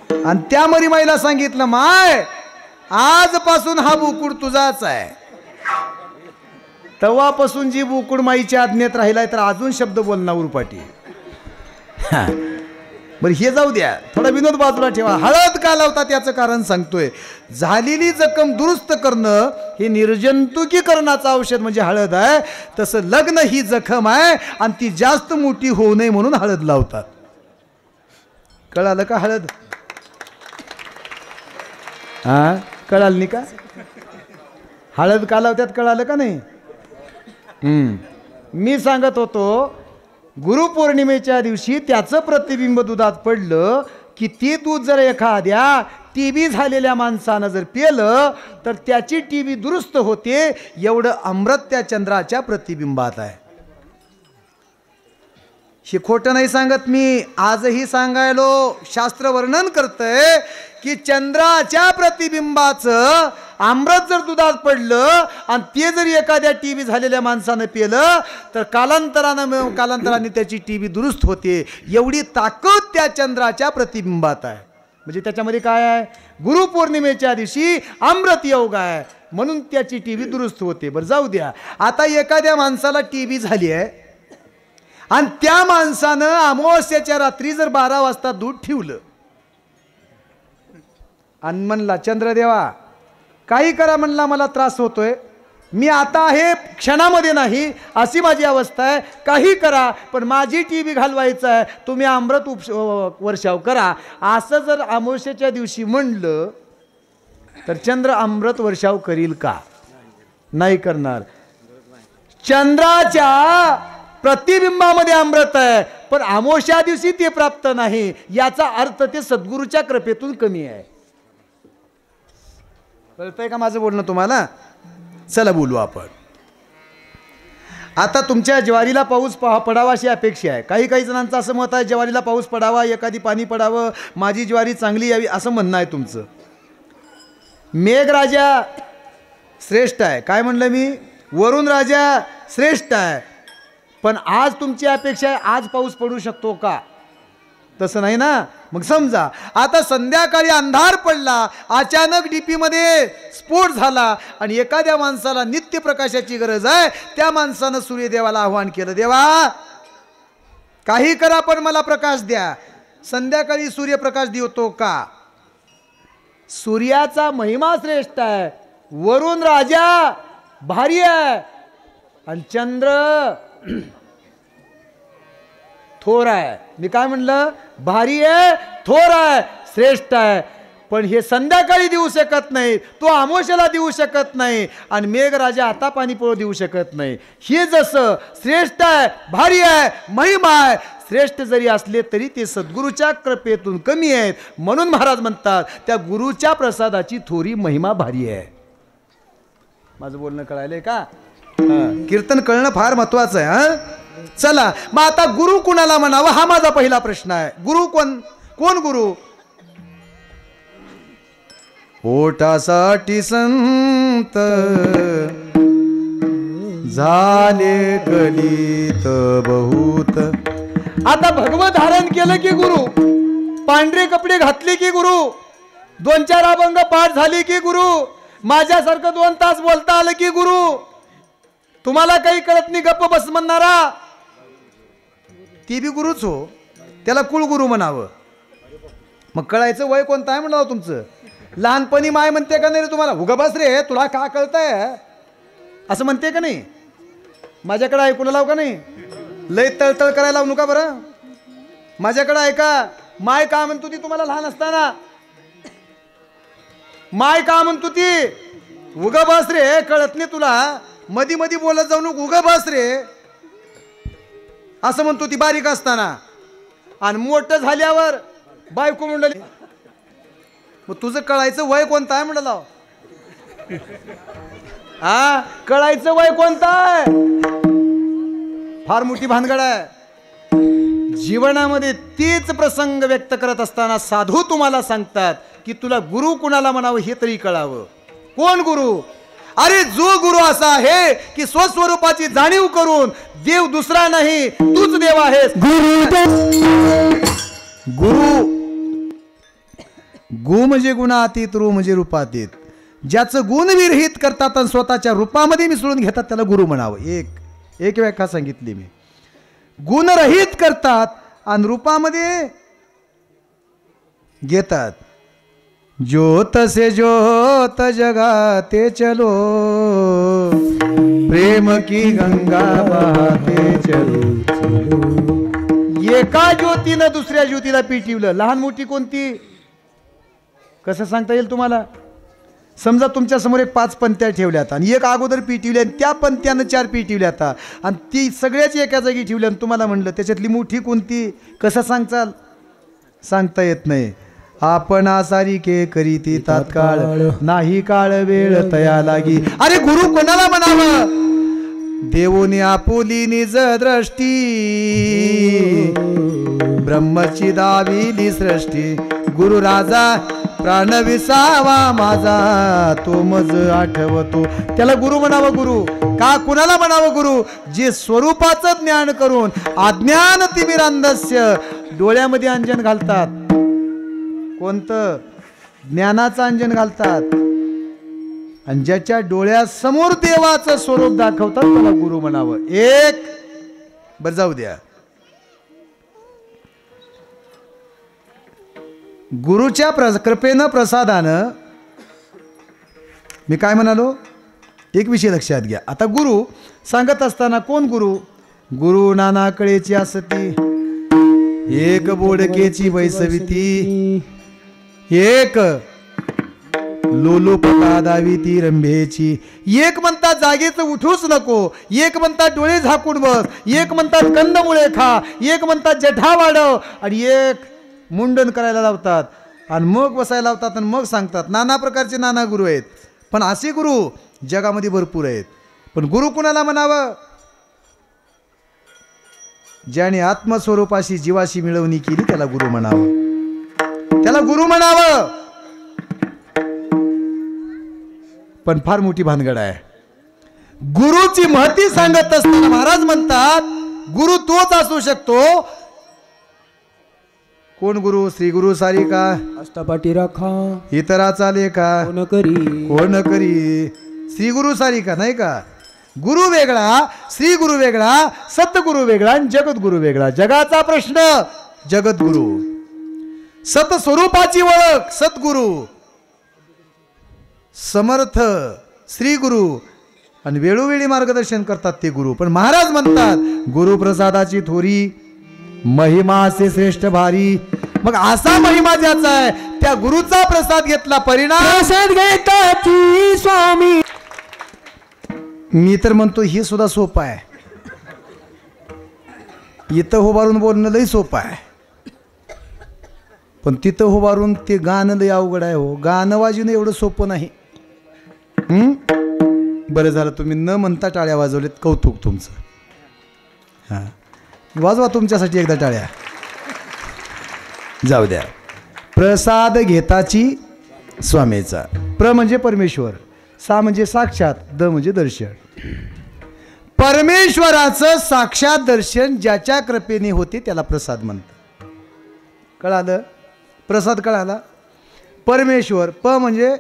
आणि त्या मरीमाईला सांगितलं माय आजपासून हा बुकुड तुझाच आहे. तेव्हापासून जी बुकुड माईच्या आज्ञेत राहिलाय तर अजून शब्द बोलणार उरपाटी. बरं हे जाऊ द्या, थोडा विनोद बाजूला ठेवा. हळद का लावता त्याचं कारण सांगतोय. झालेली जखम दुरुस्त करणं हे निर्जंतुकीकरणाचं औषध म्हणजे हळद आहे. तसं लग्न ही जखम आहे आणि ती जास्त मोठी होऊ नये म्हणून हळद लावतात. कळालं का हळद? हा कळालं नाही का? हळद का लावतात कळालं का नाही? मी सांगत होतो गुरुपौर्णिमेच्या दिवशी त्याचं प्रतिबिंब दुधात पडलं की ते दूध जर एखाद्या टीबी झालेल्या माणसानं जर पिलं तर त्याची टीबी दुरुस्त होते. एवढं अमृत त्या चंद्राच्या प्रतिबिंबात आहे. हे खोटं नाही सांगत मी. आजही सांगायलो शास्त्र वर्णन करतंय की चंद्राच्या प्रतिबिंबाचं अमृत जर दुधात पडलं आणि ते जर एखाद्या टीबी झालेल्या माणसानं पिलं तर कालांतराने त्याची टीबी दुरुस्त होते. एवढी ताकद त्या चंद्राच्या प्रतिबिंबात आहे. म्हणजे त्याच्यामध्ये काय आहे? गुरुपौर्णिमेच्या दिवशी अमृत योग आहे म्हणून त्याची टीबी दुरुस्त होते. बरं जाऊ द्या. आता एखाद्या माणसाला टीबी झाली आहे आणि त्या माणसानं अमावस्येच्या रात्री जर 12 वाजता दूध ठेवलं आणि म्हणला चंद्रदेवा काही करा, म्हणला मला त्रास होतोय, मी आता आहे क्षणामध्ये नाही, अशी माझी अवस्था आहे, काही करा पण माझी टीबी घालवायचं आहे, तुम्ही अमृत वर्षाव करा, असं जर अमावस्येच्या दिवशी म्हणलं तर चंद्र अमृत वर्षाव करील का? नाही करणार. चंद्राच्या प्रतिबिंबामध्ये अमृत आहे पण अमावस्या दिवशी ते प्राप्त नाही. याचा अर्थ ते सद्गुरूच्या कृपेतून कमी आहे. कळतंय का माझं बोलणं तुम्हाला? चला बोलू आपण. आता तुमच्या ज्वारीला पाऊस पडावा अशी अपेक्षा आहे. काही जणांचं असं मत आहे ज्वारीला पाऊस पडावा, एखादी पाणी पडावं, माझी ज्वारी चांगली यावी असं म्हणणं आहे तुमचं. मेघराजा श्रेष्ठ आहे, काय म्हणलं मी? वरुण राजा श्रेष्ठ आहे, पण आज तुमची अपेक्षा आहे आज पाऊस पडू शकतो का? तसं नाही ना. मग समजा आता संध्याकाळी अंधार पडला, अचानक डीपीमध्ये स्फोट झाला आणि एखाद्या माणसाला नित्य प्रकाशाची गरज आहे, त्या माणसानं सूर्यदेवाला आव्हान केलं, देवा काही करा पण मला प्रकाश द्या. संध्याकाळी सूर्यप्रकाश देतो का? सूर्याचा महिमा श्रेष्ठ आहे, वरुण राजा भारी आहे आणि चंद्र थोर आहे. मी काय म्हणलं? भारी आहे, थोर आहे, श्रेष्ठ आहे, पण हे संध्याकाळी देऊ शकत नाही, तो अमावस्येला देऊ शकत नाही आणि मेघराजा आता पाणी पोळ देऊ शकत नाही. हे जसं श्रेष्ठ आहे, भारी आहे, महिमा आहे, श्रेष्ठ जरी असले तरी ते सद्गुरूच्या कृपेतून कमी आहेत. म्हणून महाराज म्हणतात त्या गुरुच्या प्रसादाची थोरी महिमा भारी आहे. माझं बोलणं कळायलंय का? कीर्तन कळणं फार महत्वाचं आहे. हा चला मग आता गुरु कुणाला म्हणावा हा माझा पहिला प्रश्न आहे. गुरु कोण गुरु? पोटासाठी संत झाले गलित बहुत. आता भगवत धारण केलं की गुरु, पांढरे कपडे घातले की गुरु, 2-4 अभंग पाठ झाले की गुरु, माझ्यासारखं 2 तास बोलता आलं की गुरु, तुम्हाला काही कळत नाही गप्प बस म्हणणारा ती बी गुरुच हो, त्याला कुलगुरू म्हणावं. मग कळायचं वय कोणतं आहे म्हणावं तुमचं? लहानपणी माय म्हणते का नाही रे तुम्हाला, उगा बस रे तुला का कळतंय असं म्हणते का नाही? माझ्याकडे ऐकून लाव का नाही? लय तळतळ करायला लावू नका बरं. माझ्याकडे ऐका, माय का म्हणतो ती तुम्हाला लहान असताना, माय का म्हणतो ती, उग बस रे, कळत नाही तुला, मधी मधी बोलत जाऊ नको, उग बस रे असं म्हणतो ती बारीक असताना. आणि मोठं झाल्यावर बायको म्हणली, मग तुझं कळायचं वय कोणतं आहे म्हणलं, हा कळायचं वय कोणतं आहे, फार मोठी भानगड आहे. जीवनामध्ये तीच प्रसंग व्यक्त करत असताना साधू तुम्हाला सांगतात की तुला गुरु कुणाला म्हणावं हे तरी कळावं. कोण गुरु? अरे जो गुरु असा आहे की स्वस्वरूपाची जाणीव करून देव दुसरा नाही तूच देव आहेस. गुरु गु म्हणजे गुणातीत, रू म्हणजे रूपातीत. ज्याचं गुण विरहित करतात आणि स्वतःच्या रूपामध्ये मिसळून घेतात त्याला गुरु म्हणावं. एक व्याख्या सांगितली मी. गुणरहित करतात आणि रूपामध्ये घेतात. ज्योत से ज्योत जगाते चलो, प्रेम की गंगा बहाते चलो. एका ज्योतीनं दुसऱ्या ज्योतीला पिटिवलं. लहान मोठी कोणती कसं सांगता येईल तुम्हाला? समजा तुमच्या समोर एक 5 पंत्या ठेवल्यात आणि एक अगोदर पिटिवल्या आणि त्या पंत्यानं 4 पिटिवल्यात आणि ती सगळ्याच एका जागी ठेवल्या आणि तुम्हाला म्हणलं त्याच्यातली मोठी कोणती, कसं सांगचाल? सांगता येत नाही. आपण सारिके करीती तात्काळ, नाही काळ वेळ तया लागी. अरे गुरु कोणाला म्हणावं? देवोनी आपुली निज दृष्टी, ब्रह्मची दाविली सृष्टी. गुरु राजा प्राण विसावा माझा, तो मज आठवतो. त्याला गुरु म्हणावं. गुरु का कुणाला म्हणावं? गुरु जे स्वरूपाचं ज्ञान करून अज्ञान तिमिरांधस्य, डोळ्यामध्ये अंजन घालतात. कोणतं? ज्ञानाचं अंजन घालतात आणि ज्याच्या डोळ्यासमोर देवाचं स्वरूप दाखवतात त्याला गुरु म्हणावं. एक बरं जाऊ द्या. गुरुच्या कृपेनं प्रसादानं मी काय म्हणालो? एक विषय लक्षात घ्या. आता गुरु सांगत असताना कोण गुरु? गुरु नाना कळेची असती, एक बोडकेची वैसविती, एक लोलुपता दाविती रंभेची. एक म्हणतात जागेचं उठूच नको, एक म्हणतात डोळे झाकून बस, एक म्हणतात कंदमुळे खा, एक म्हणतात जठा वाढव, आणि एक मुंडन करायला लावतात आणि मग बसायला लावतात आणि मग सांगतात. नाना प्रकारचे नाना गुरु आहेत. पण असे गुरु जगामध्ये भरपूर आहेत. पण गुरु कुणाला म्हणावं? ज्याने आत्मस्वरूपाशी जीवाशी मिळवणी केली त्याला गुरु म्हणावं. त्याला गुरु म्हणावं. पण फार मोठी भानगड आहे. गुरुची महती सांगत असताना महाराज म्हणतात गुरु तोच असू शकतो. कोण गुरु? श्री गुरु सारिका अष्टपाटी राखा, इतराचा लेखा कोण करी, कोण करी. श्री गुरु सारिका नाही का? गुरु वेगळा, श्री गुरु वेगळा, सतगुरु वेगळा आणि जगद्गुरु वेगळा. जगाचा प्रश्न जगद्गुरु, सतस्वरूपाची ओळख सद्गुरु, समर्थ श्री गुरु आणि वेळोवेळी मार्गदर्शन करतात ते गुरु. पण महाराज म्हणतात गुरुप्रसादाची थोरी, महिमा असे श्रेष्ठ भारी. मग असा महिमा ज्याचा आहे त्या गुरुचा प्रसाद घेतला परिणाम प्रसाद घेताची स्वामी. मी तर म्हणतो हे सुद्धा सोपं आहे. इथं उभारून बोलणं लई सोपं आहे, पण तिथं उभारून ते गाणं लई अवघड आहे. हो, गाणं वाजवणं एवढं सोपं नाही. बरं झालं तुम्ही न म्हणता टाळ्या वाजवलेत, कौतुक तुमचं. हां, वाजवा तुमच्यासाठी एकदा टाळ्या. जाऊ द्या. प्रसाद घेताची स्वामीचा. प्र म्हणजे परमेश्वर, सा म्हणजे साक्षात, द म्हणजे दर्शन. परमेश्वराचं साक्षात दर्शन ज्याच्या कृपेने होते त्याला प्रसाद म्हणतात. कळालं? प्रसाद कळाला? परमेश्वर, प म्हणजे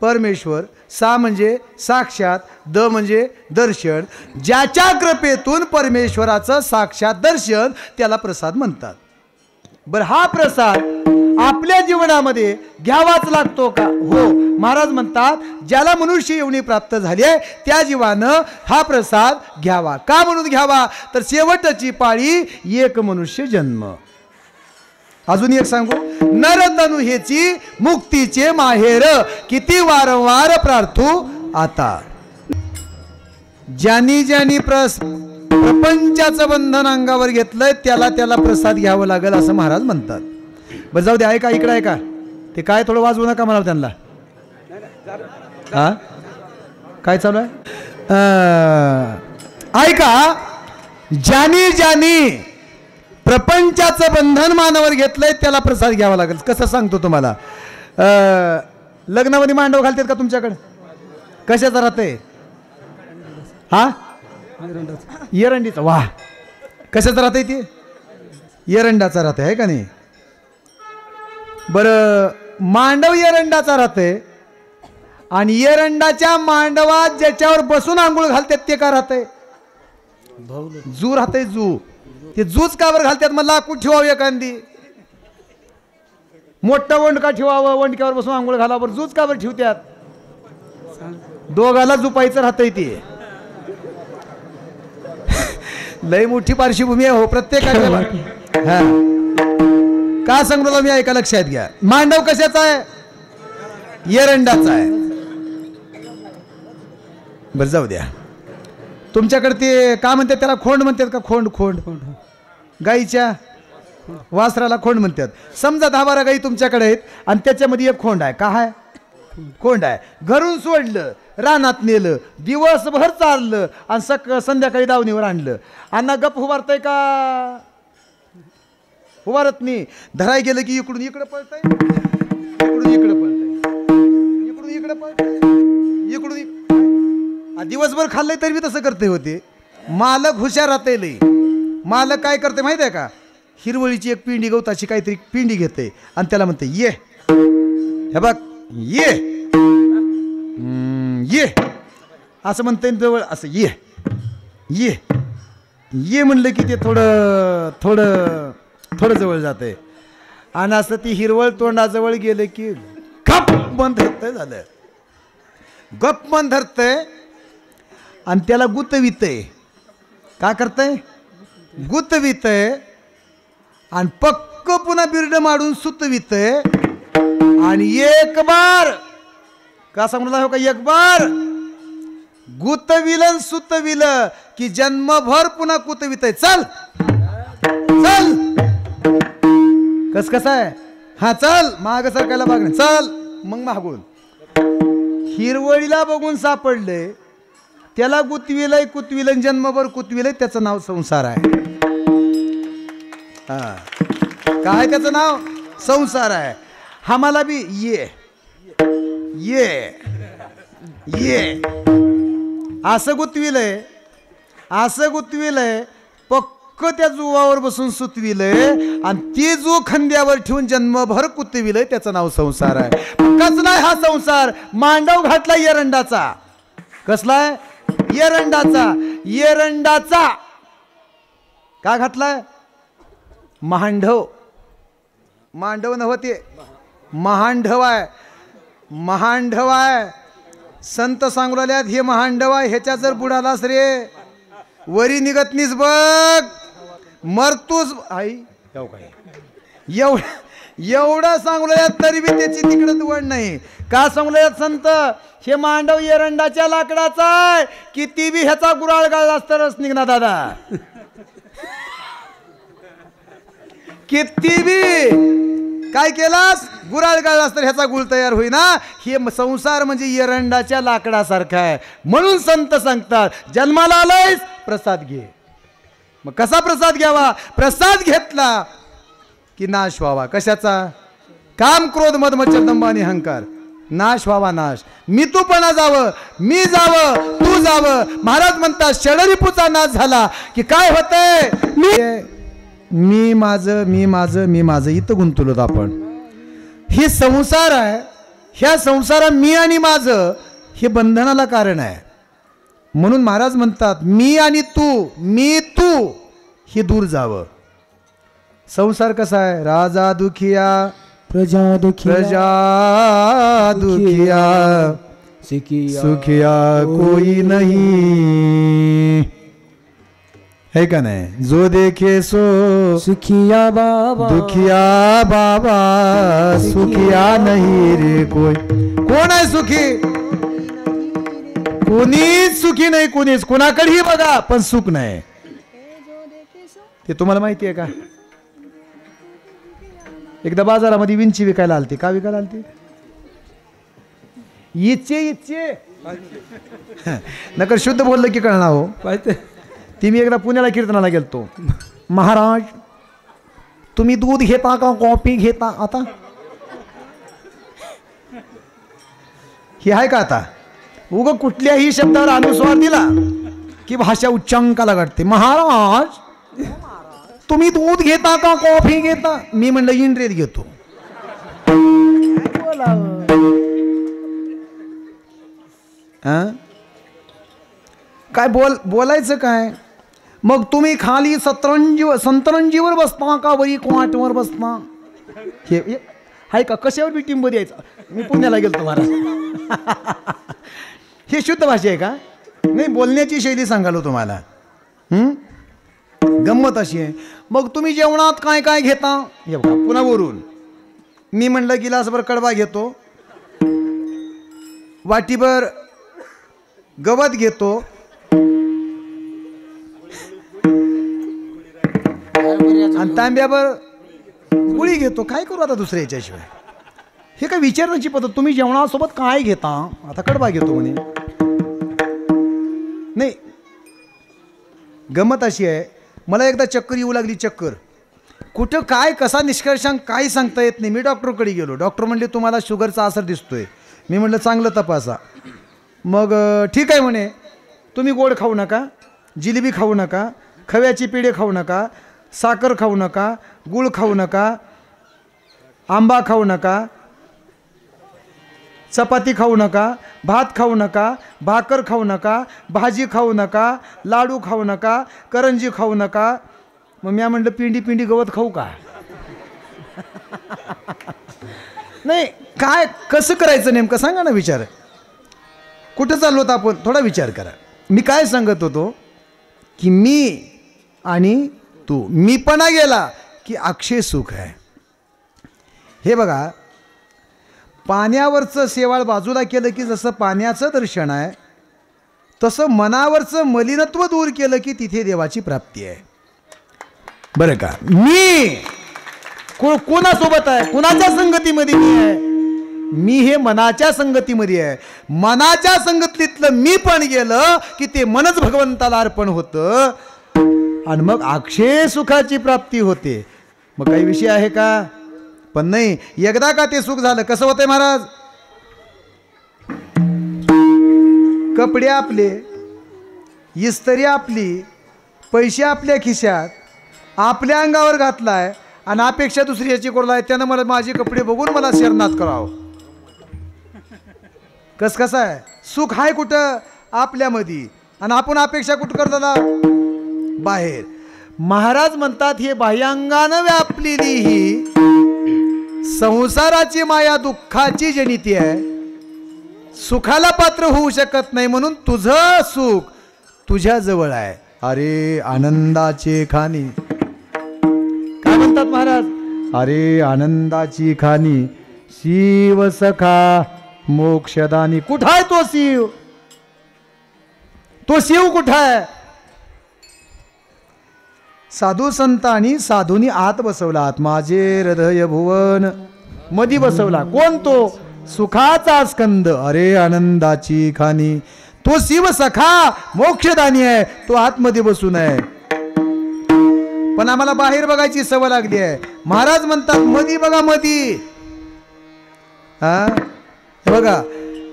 परमेश्वर, सा म्हणजे साक्षात, द म्हणजे दर्शन. ज्याच्या कृपेतून परमेश्वराचं साक्षात दर्शन त्याला प्रसाद म्हणतात. बरं, हा प्रसाद आपल्या जीवनामध्ये घ्यावाच लागतो का? हो. महाराज म्हणतात ज्याला मनुष्य योनी प्राप्त झाली आहे त्या जीवानं हा प्रसाद घ्यावा. का म्हणून घ्यावा? तर शेवटची पाळी एक मनुष्य जन्म. अजून एक सांगू, नरतनु हेची मुक्तीचे माहेर, किती वारंवार प्रार्थू आता. ज्यांनी ज्यांनी प्रपंचाचं बंधन अंगावर घेतलंय त्याला त्याला प्रसाद घ्यावं लागेल असं महाराज म्हणतात. बरं जाऊ दे, ऐका इकडे ऐका, ते काय थोडं वाजवू नका मला त्यांना. हा काय चालू आहे ऐका. ज्यांनी ज्यांनी प्रपंचाचं बंधन मानावर घेतलंय त्याला प्रसाद घ्यावा लागेल. कसं सांगतो तुम्हाला, लग्नामध्ये मांडव घालतात का तुमच्याकडे? कशाचा राहते? हा एरंडीचा. वाह, कशाचा राहते ते? एरंडाचा राहते आहे का नाही? बरं, मांडव एरंडाचा राहते आणि एरंडाच्या मांडवात ज्याच्यावर बसून आंघोळ घालतात ते का राहते? जू राहते. जू. ते जूच का बरं घालतात? मग लाकूड ठेवावं एखादी, मोठं वंडका ठेवावं, वंडक्यावर बसून आंघोळ घालावर जूच का बरं ठेवत्यात? दोघाला जुपायचं राहतंय ते. लय मोठी पार्श्वभूमी आहे हो प्रत्येकाच्या. हा का सांगतो मी, ऐका लक्षात घ्या. मांडव कशाचा आहे? एरंडाचा आहे. बरं जाऊ द्या. तुमच्याकडे ते का म्हणतात त्याला? खोंड म्हणतात का? खोंड. खोंड गाईच्या वासराला खोंड म्हणतात. समजा 10-12 गाई तुमच्याकडे आहेत आणि त्याच्यामध्ये एक खोंड आहे. का आहे? खोंड आहे. घरून सोडलं, रानात नेलं, दिवसभर चाललं आणि संध्याकाळी दावणीवर आणलं. अण्णा गप उभारतंय का? उभारत नाही. धराय गेलं की इकडून इकडं पळतंय, इकडून इकडं पळतंय, इकडून इकडं पळतंय, इकडून दिवसभर खाल्लंय तरी मी तसं करते होते. मालक हुशार राहते लई. मालक काय करते माहिती आहे का? हिरवळीची एक पिंडी, गवताची काहीतरी पिंडी घेते आणि त्याला म्हणते ये, हे बघ ये, ये असं म्हणते जवळ, असं ये ये ये म्हणलं की ते थोडं थोडं थोडं जवळ जाते आणि असं ती हिरवळ तोंडाजवळ गेलं की गप मन धरतंय. झालं गप मन धरतंय आणि त्याला गुतवितंय. का करतंय? गुतवितंय आणि पक्क पुन्हा बिरड मारून सुतवितंय. आणि एक बार का सांगणार हो का, एक बार गुतविलं सुतविलं की जन्मभर पुन्हा कुतवितंय. चल चल, कसं आहे? हा चल, माग सरकायला बघ, चल. मग मागून हिरवळीला बघून सापडले, त्याला गुतविलंय, कुतविलं, जन्मभर कुतविलंय. त्याचं नाव संसार आहे. हा काय त्याचं नाव? संसार आहे. आम्हाला बी ये ये ये असं गुतविलंय, असं गुतविलंय, पक्क त्या जुवावर बसून सुतविलंय आणि ती जू खांद्यावर ठेवून जन्मभर कुतविलंय. त्याचं नाव संसार आहे. कसलाय हा संसार? मांडव घातला एरंडाचा. कसलाय? एरंडाचा. एरंडाचा का घातलाय? महांडव. मांडव नव्हते, महांडव आहे. महांडव आहे. संत सांगू राहिल्यात हे महांडव आहे. ह्याच्या जर बुडालास रे वरी निघत नाहीस बघ, मरतूच. आई एवढं सांगू राहिल्यात तरी बी त्याची तिकडं वड नाही. का सांगू राहिल्यात संत? हे मांडव एरंडाच्या लाकडाचा आहे. किती बी ह्याचा गुराळ गाळला तरच निघणार दादा. किती बी काय केलास, गुराळ गाळलास तर ह्याचा गुळ तयार होईना. हे संसार म्हणजे एरंडाच्या लाकडासारखा आहे. म्हणून संत सांगतात जन्माला आलायस प्रसाद घे. मग कसा प्रसाद घ्यावा? प्रसाद घेतला की नाश व्हावा. कशाचा? काम, क्रोध, मद, मच्छर, दंभ आणि अहंकार. नाश व्हावा. नाश. मी तूपणा जावं, मी जावं, तू जावं. महाराज म्हणतात षडरिपूचा नाश झाला की काय होतंय? मी माझं, मी माझं, मी माझं. इथं गुंतलोत आपण. हे संसार आहे. ह्या संसारा मी आणि माझं हे बंधनाला कारण आहे. म्हणून महाराज म्हणतात मी आणि तू, मी तू हे दूर जावं. संसार कसा आहे? राजा दुखिया, प्रजा दुखिया, प्रजा दुखिया, सुखिया सुखिया कोई नहीं. है का नाही? जो देखे सो सुखिया बाबा दुखिया बाबा सुखिया नाही रे कोण. कोण आहे सुखी? कोणीच सुखी नाही, कोणीच. कोणाकडेही बघा पण सुख नाही. ते तुम्हाला माहिती आहे का? एकदा बाजारामध्ये विंची विकायला आलती. का विकायला आलती? इच्छे नकर शुद्ध बोललं की कळणार हो. माहिती ती मी एकदा पुण्याला कीर्तनाला गेलतो. महाराज तुम्ही दूध घेता का कॉफी घेता? आता हे आहे का? आता उग कुठल्याही शब्दावर अनुस्वार दिला की भाषा उच्चांकाला घडते. महाराज तुम्ही दूध घेता का कॉफी घेता? मी म्हणलं इंद्रियत घेतो. काय बोलायचं काय? मग तुम्ही खाली संतरंजीवर बसता का वरी क्वाटवर बसता? हे आहे का? कशावर बी टिंब द्यायचा. मी पुण्याला गेलतो महाराज. हे शुद्ध भाषा आहे का? नाही, बोलण्याची शैली सांगालो तुम्हाला. गंमत अशी आहे. मग तुम्ही जेवणात काय काय घेता? हे बघा पुन्हा वरून मी म्हणलं गिलासभर कडबा घेतो, वाटीभर गवत घेतो, आणि तांब्याभर गुळी घेतो. काय करू आता दुसऱ्या याच्याशिवाय? हे काय विचारण्याची पद्धत? तुम्ही जेवणासोबत काय घेता? आता कडबा घेतो म्हणे. नाही, गंमत अशी आहे. मला एकदा चक्कर येऊ लागली. चक्कर कुठं काय कसा निष्कर्षांक काही सांगता येत नाही. मी डॉक्टरकडे गेलो. डॉक्टर म्हणले तुम्हाला शुगरचा असर दिसतोय. मी म्हटलं चांगलं तपासा. मग ठीक आहे म्हणे, तुम्ही गोड खाऊ नका, जिलेबी खाऊ नका, खव्याची पेढे खाऊ नका, साखर खाऊ नका, गुळ खाऊ नका, आंबा खाऊ नका, चपाती खाऊ नका, भात खाऊ नका, भाकर खाऊ नका, भाजी खाऊ नका, लाडू खाऊ नका, करंजी खाऊ नका. मग मी म्हटलं पिंडी गवत खाऊ का? नाही, काय कसं करायचं नेमकं सांगा ना. विचार कुठं चाललो होतं आपण? थोडा विचार करा. मी काय सांगत होतो की मी आणि तू, मीपणा गेला की अक्षय सुख आहे. हे बघा, पाण्यावरचं शेवाळ बाजूला केलं की जसं पाण्याचं दर्शन आहे, तसं मनावरचं मलिनत्व दूर केलं की तिथे देवाची प्राप्ती आहे. बरं का? मी कोणासोबत आहे? कुणाच्या संगतीमध्ये मी आहे? मी हे मनाच्या संगतीमध्ये आहे. मनाच्या संगतीतलं मी पण गेलं की ते मनच भगवंताला अर्पण होतं आणि मग अक्षय सुखाची प्राप्ती होते. मग काही विषय आहे का? पण नाही. एकदा का ते सुख झालं, कसं होतंय महाराज? कपडे आपले, इस्त्री आपली, पैसे आपल्या खिशात, आपल्या अंगावर घातलाय आणि अपेक्षा दुसरी याची करू आहे. त्यानं मला माझे कपडे बघून मला शरणात करावं. कसं आहे? सुख आहे कुठं? आपल्यामध्ये. आणि आपण अपेक्षा कुठं करतो? बाहेर. महाराज म्हणतात हे बाह्यांगानं व्यापलेली ही संसाराची माया दुःखाची जनिती आहे. सुखाला पात्र होऊ शकत नाही, म्हणून तुझं सुख तुझ्या जवळ आहे. अरे आनंदाचे खाणी, काय म्हणतात महाराज? अरे आनंदाची खाणी शिव सखा मोक्षदानी. कुठं आहे तो शिव? तो शिव कुठं आहे? साधू संतांनी साधूनी आत बसवला. आत माझे हृदय भुवन मधी बसवला. कोण तो? सुखाचा स्कंद. अरे आनंदाची खाणी तो शिव सखा मोक्षदानी आहे. तो आतमध्ये बसून आहे. पण आम्हाला बाहेर बघायची सवय लागली आहे. महाराज म्हणतात मधी बघा, मधी. हा बघा,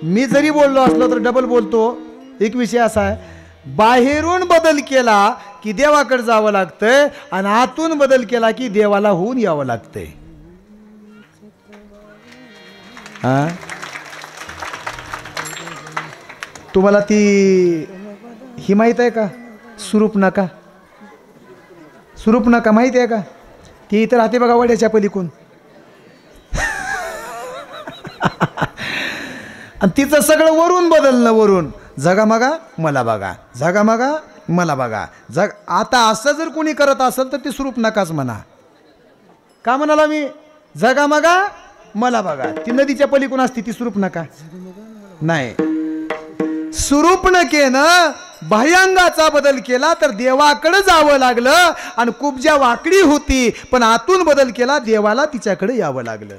मी जरी बोललो असलो तर डबल बोलतो. एक विषय असा आहे, बाहेरून बदल केला की देवाकडे जावं लागतंय आणि आतून बदल केला की देवाला होऊन यावं लागतंय. हा, तुम्हाला ती ही माहित आहे का? स्वरूप नका. स्वरूप नका माहिती आहे का? ती इथं राहते बघा वड्याच्या पलीकडून. आणि तिचं सगळं वरून बदलणं. वरून जगा मागा मला बघा, जगा मागा मला बघा. जग आता असं जर कोणी करत असेल तर ते स्वरूप नकाच म्हणा. का म्हणाला मी? जगा मगा मला बघा. ती नदीच्या पलीकडून असते ती स्वरूप नका नाही. सुरूपणखेनं बाह्यांगाचा बदल केला तर देवाकडे जावं लागलं आणि कुब्जा वाकडी होती पण आतून बदल केला देवाला तिच्याकडे यावं लागलं.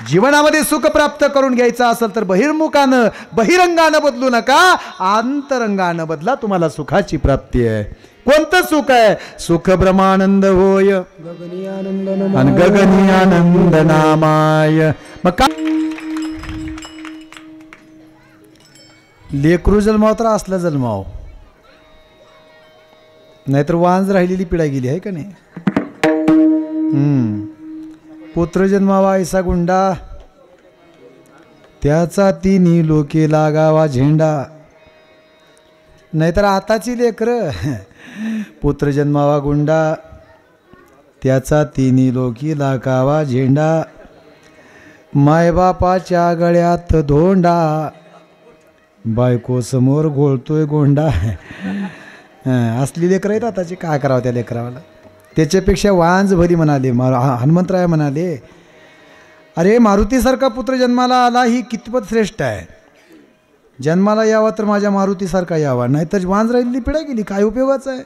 जीवनामध्ये सुख प्राप्त करून घ्यायचं असेल तर बहिर्मुखानं बहिरंगानं बदलू नका, आंतरंगानं बदला, तुम्हाला सुखाची प्राप्ती आहे. कोणतं सुख आहे? सुख ब्रह्मानंद होय गगनी आनंद आणि गगनी आनंद नामाय. मग का लेकरू जन्माव तर असला जन्माव, नाहीतर वांज राहिलेली पिढा गेली आहे का नाही. पुत्र जन्मावा ऐसा गुंडा, त्याचा तिन्ही लोके लागावा झेंडा. नाहीतर आताची लेकरं पुत्र जन्मावा गुंडा, त्याचा तिन्ही लोकी लागावा झेंडा. मायबापाच्या गळ्यात धोंडा, बायको समोर घोळतोय गोंडा. असली लेकरं आहेत आताची, काय करावं त्या लेकरावाला. त्याच्यापेक्षा वांज भरी म्हणाले हनुमंतराय म्हणाले, अरे मारुतीसारखा पुत्र जन्माला आला ही कितपत श्रेष्ठ आहे. जन्माला यावा तर माझ्या मारुतीसारखा यावा, नाहीतर वांज राहिलेली पिढा गेली, काय उपयोगाचं आहे.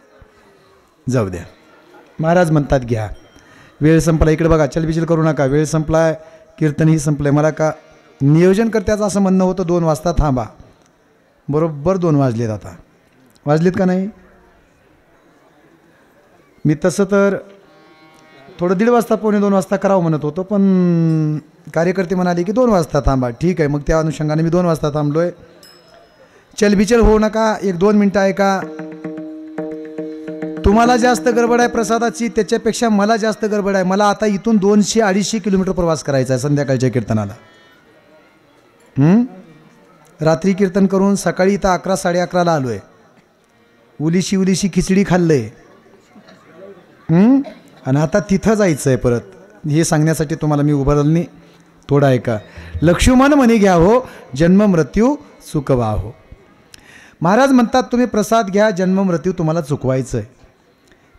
जाऊ द्या. महाराज म्हणतात घ्या. वेळ संपला. इकडे बघा, चलबिचल करू नका. वेळ संपलाय, कीर्तनही संपलंय. मला का नियोजनकर्त्याचं असं म्हणणं होतं 2 वाजता थांबा. बरोबर 2 वाजलेत. आता वाजलेत का नाही? मी तसं तर थोडं 1:30 वाजता 1:45 वाजता करावं म्हणत होतो, पण कार्यकर्ते म्हणाले की 2 वाजता थांबा. ठीक आहे, मग त्या अनुषंगाने मी 2 वाजता थांबलो आहे. चलबिचल होऊ नका. 1-2 मिनटं ऐका. तुम्हाला जास्त गडबड आहे प्रसादाची, त्याच्यापेक्षा मला जास्त गडबड आहे. मला आता इथून 200-250 किलोमीटर प्रवास करायचा आहे संध्याकाळच्या कीर्तनाला. रात्री कीर्तन करून सकाळी इथं 11-11:30 आलो आहे. उलीशी खिचडी खाल्लंय आणि आता तिथं जायचं आहे परत. हे सांगण्यासाठी तुम्हाला मी उभारलं नाही. थोडं ऐका. लक्ष्मण म्हणे घ्या हो जन्म मृत्यू चुकवा हो. महाराज म्हणतात तुम्ही प्रसाद घ्या, जन्म मृत्यू तुम्हाला चुकवायचं आहे.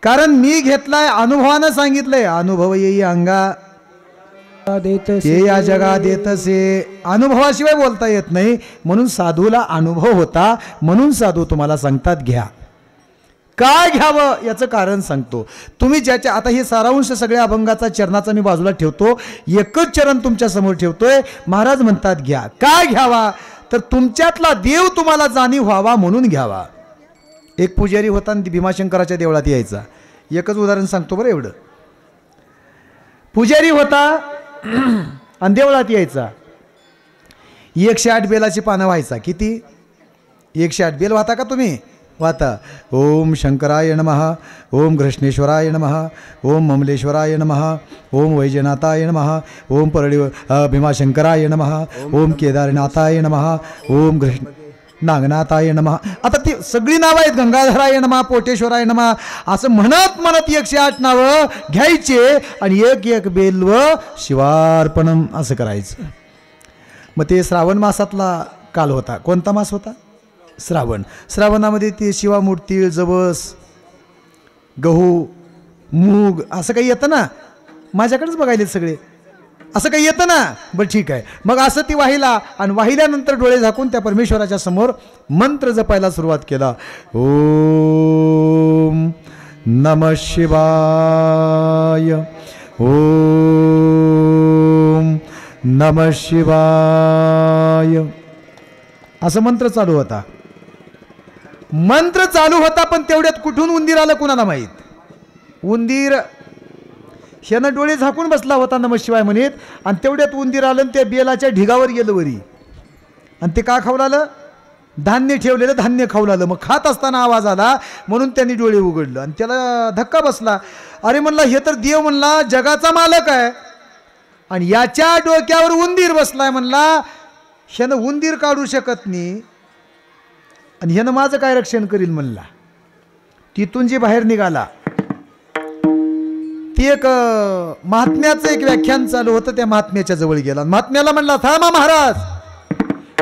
कारण मी घेतलाय, अनुभवानं सांगितलंय. अनुभव येई अंगा ते या जगा देतसे. अनुभवाशिवाय बोलता येत नाही. म्हणून साधूला अनुभव होता, म्हणून साधू तुम्हाला सांगतात घ्या. काय घ्यावं याचं कारण सांगतो. तुम्ही ज्याच्या आता हे सारांश सगळ्या अभंगाचा चरणाचा मी बाजूला ठेवतो, एकच चरण तुमच्या समोर ठेवतोय. महाराज म्हणतात घ्या. काय घ्यावा तर तुमच्यातला देव तुम्हाला जाणीव व्हावा म्हणून घ्यावा. एक पुजारी होता आणि भीमाशंकराच्या देवळात यायचा. एकच उदाहरण सांगतो बरं एवढं. पुजारी होता आणि देवळात यायचा. 108 बेलाची पानं व्हायचा. किती? 108 बेल वाहता का तुम्ही? वाता. ओम शंकराय नमः, ओम कृष्णेश्वराय नमः, ओम ममलेश्वराय नमः, ओम वैजनाथाय नमः, ओम परळी भीमाशंकराय नमः, ओम केदारनाथाय नमः, ओम कृष्ण नागनाथाय नमः. आता ती सगळी नावं आहेत. गंगाधराय नमः, पोटेश्वराय नमः, असं म्हणत म्हणत 108 नावं घ्यायचे आणि एक बेल्व शिवार्पणम असं करायचं. मग ते श्रावण मासातला काल होता. कोणता मास होता? श्रावण. श्रावणामध्ये ते शिवामूर्ती, जवस, गहू, मूग असं काही येतं ना. माझ्याकडेच बघायले सगळे असं काही येतं ना. बरं ठीक आहे. मग असं ती वाहिला आणि वाहिल्यानंतर डोळे झाकून त्या परमेश्वराच्या समोर मंत्र जपायला सुरुवात केला. ओम नमः शिवाय, ओम नमः शिवाय असं मंत्र चालू होता. मंत्र चालू होता पण तेवढ्यात कुठून उंदीर आलं कुणाला माहीत. उंदीर ह्यानं डोळे झाकून बसला होता नमः शिवाय म्हणत आणि तेवढ्यात उंदीर आलं आणि त्या बेलाच्या ढिगावर गेलं वरी. आणि ते का खावलालं? धान्य ठेवलेलं धान्य खावलालं. मग खात असताना आवाज आला म्हणून त्यांनी डोळे उघडलं आणि त्याला धक्का बसला. अरे म्हणला हे तर देव म्हणला जगाचा मालक आहे आणि याच्या डोक्यावर उंदीर बसलाय. म्हणला ह्यानं उंदीर काढू शकत नाही आणि ह्यानं माझं काय रक्षण करील म्हणला. तिथून जे बाहेर निघाला ती एक महात्म्याचं एक व्याख्यान चालू होतं. त्या महात्म्याच्या जवळ गेला. महात्म्याला म्हणला थांबा महाराज,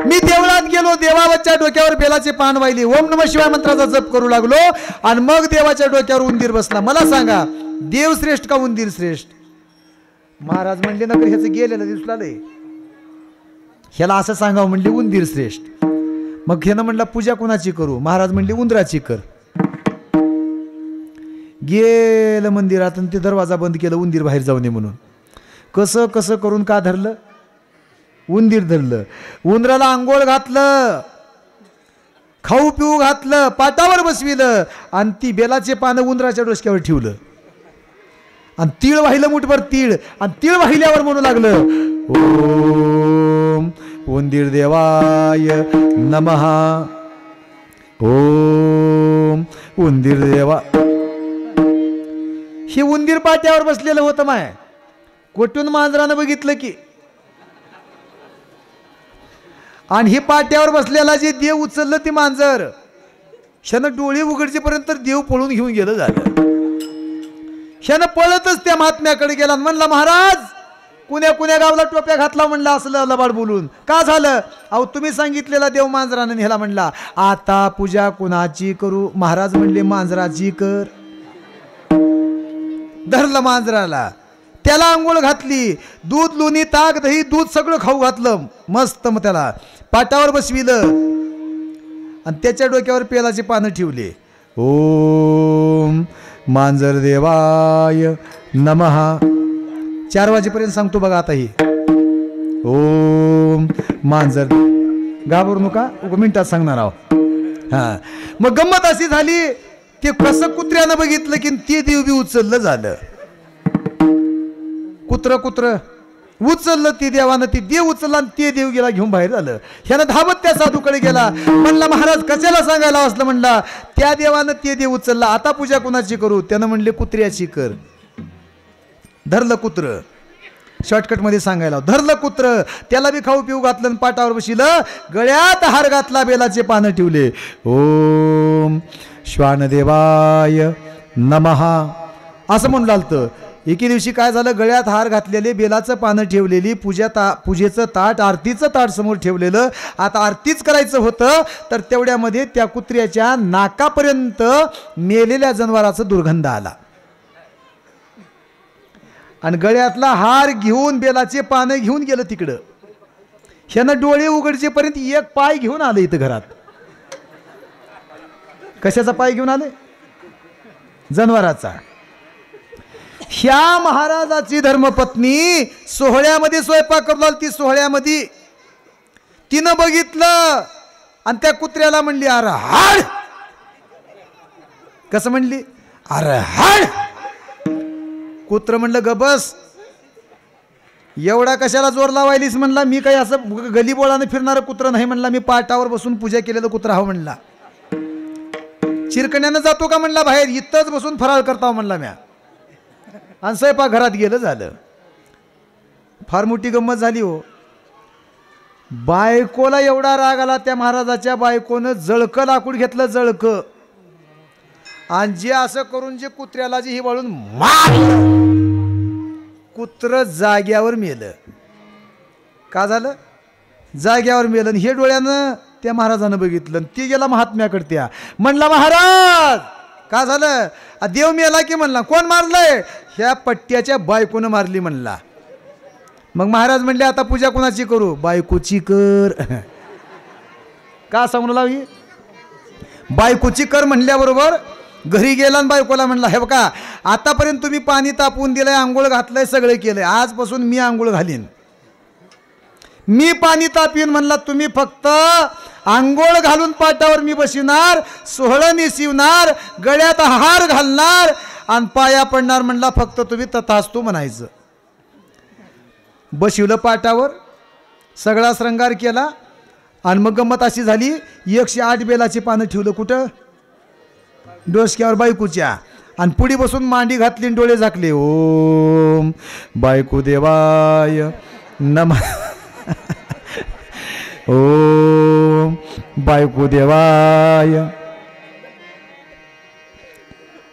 मी देवळात गेलो, देवाच्या डोक्यावर बेलाचे पान वाहिली, ओम नमः शिवाय मंत्राचा जप करू लागलो आणि मग देवाच्या डोक्यावर उंदीर बसला. मला सांगा देव श्रेष्ठ का उंदीर श्रेष्ठ? महाराज म्हणले नगर ह्याचं गेलेलं दिसला नाही, ह्याला असं सांगावं म्हणले उंदीर श्रेष्ठ. मग ह्यानं म्हणला पूजा कोणाची करू? महाराज म्हणले उंदराची कर. गेलं मंदिरात आणि ते दरवाजा बंद केलं उंदीर बाहेर जाऊ नये म्हणून. कसं कसं करून का धरलं? उंदीर धरलं. उंदराला आंघोळ घातलं, खाऊ पिऊ घातलं, पाटावर बसविलं आणि ती बेलाचे पानं उंदराच्या डोसक्यावर ठेवलं आणि तीळ वाहिलं मुठभर तीळ. आणि तीळ वाहिल्यावर म्हणू लागलं ओम उंदीर देवाय नमः, ओम उंदीर देवा. हे उंदीर पाट्यावर बसलेलं होतं माय. कुठून मांजरानं बघितलं की, आणि हे पाट्यावर बसलेला जे देव उचललं ते मांजर ह्यानं डोळे उघडचेपर्यंत देव पळून घेऊन गेलं. झालं ह्यानं पळतच त्या महात्म्याकडे गेला. म्हणला महाराज कुण्या कुण्या गावला टोप्या घातला म्हणला असलं लबाड बोलून. का झालं? अहो तुम्ही सांगितलेला देव मांजरानं नेला म्हणला. आता पूजा कुणाची करू? महाराज म्हणले मांजराची कर. धरलं मांजराला, त्याला आंघोळ घातली, दूध लोणी ताक दही दूध सगळं खाऊ घातलं मस्त. मग त्याला पाटावर बसविलं आणि त्याच्या डोक्यावर पेलाचे पानं ठेवले. ओम मांजर देवाय नमः. 4 वाजेपर्यंत सांगतो बघा आता ही. ओम मांजर, घाबरू नका, मिनिटात सांगणार आहो. हा मग गंमत अशी झाली, ते कसं कुत्र्यानं बघितलं की ते देव बी उचललं. झालं कुत्र उचललं, ते देवानं ते देव उचलला आणि ते देव गेला घेऊन बाहेर. झालं ह्यानं धावत त्या साधूकडे गेला. म्हणला महाराज कशाला सांगायला असलं? म्हणला त्या देवानं ते देव उचलला, आता पूजा कोणाची करू? त्यानं म्हणले कुत्र्याची कर. धरलं कुत्र, शॉर्टकट मध्ये सांगायला धरलं कुत्र, त्याला बी खाऊ पिऊ घातलं, पाटावर बसलं, गळ्यात हार घातला, बेलाचे पानं ठेवले. ओम श्वानदेवाय नमः असं म्हणून लागतं. एके दिवशी काय झालं, गळ्यात हार घातलेले, बेलाचं पानं ठेवलेली, पूजेचं ताट, आरतीचं ताट समोर ठेवलेलं. आता आरतीच करायचं होतं तर तेवढ्यामध्ये त्या कुत्र्याच्या नाकापर्यंत मेलेल्या जनावराचं दुर्गंध आला आणि गळ्यातला हार घेऊन बेलाचे पानं घेऊन गेलं तिकडं. ह्यानं डोळे उघडचेपर्यंत एक पाय घेऊन आलं इथं घरात. कशाचा पाय घेऊन आले? जनावराचा. ह्या महाराजाची धर्मपत्नी सोहळ्यामध्ये स्वयंपाक करू लागली. ती सोहळ्यामध्ये तिनं बघितलं आणि त्या कुत्र्याला म्हणली अरे हाड. कसं म्हणली? अरे हाड. कुत्र म्हणलं ग बस, एवढा कशाला जोर लावायलीस? म्हणला मी काही असं गलीबोळानं फिरणारं कुत्र नाही. म्हणला मी पाटावर बसून पूजा केलेलं कुत्र हा. म्हणला चिरकण्यानं जातो का? म्हणला बाहेर इथंच बसून फराळ करता म्हणला म्या. आणि स्वयंपाक घरात गेलं. झालं फार मोठी गंमत झाली हो. बायकोला एवढा राग आला त्या महाराजाच्या बायकोनं जळकं लाकूड घेतलं, जळकं, आणि जे असं करून जे कुत्र्याला जे ही वळून मारलं, कुत्र जाग्यावर मेलं. का झालं? जाग्यावर मेलं. हे डोळ्यानं त्या महाराजानं बघितलं. ती गेला महात्म्याकडे. त्या म्हणला महाराज का झालं? देव मेला की? म्हणला कोण मारलंय? ह्या पट्ट्याच्या बायकोनं मारली म्हणला. मग महाराज म्हणले आता पूजा कोणाची करू? बायकोची कर. का सांगू लावी? बायकोची कर म्हणल्याबरोबर घरी गेला आणि बायकोला म्हणला हे बघा आतापर्यंत तुम्ही पाणी तापवून दिलंय, आंघोळ घातलंय, सगळं केलंय, आजपासून मी आंघोळ घालीन, मी पाणी तापीन. म्हणला तुम्ही फक्त आंघोळ घालून पाटावर मी बसविणार, सोहळं नेसविणार, गळ्यात हार घालणार आणि पाया पडणार. म्हणला फक्त तुम्ही तथास्तु म्हणायचं. बसविलं पाटावर, सगळा श्रंगार केला आणि मग गंमत अशी झाली 108 बेलाची पानं ठेवलं. कुठं? डोसक्यावर बायकोच्या. आणि पुढे बसून मांडी घातली, डोळे झाकले. ओम बायको देवाय नमः. ओम बायको देवाय.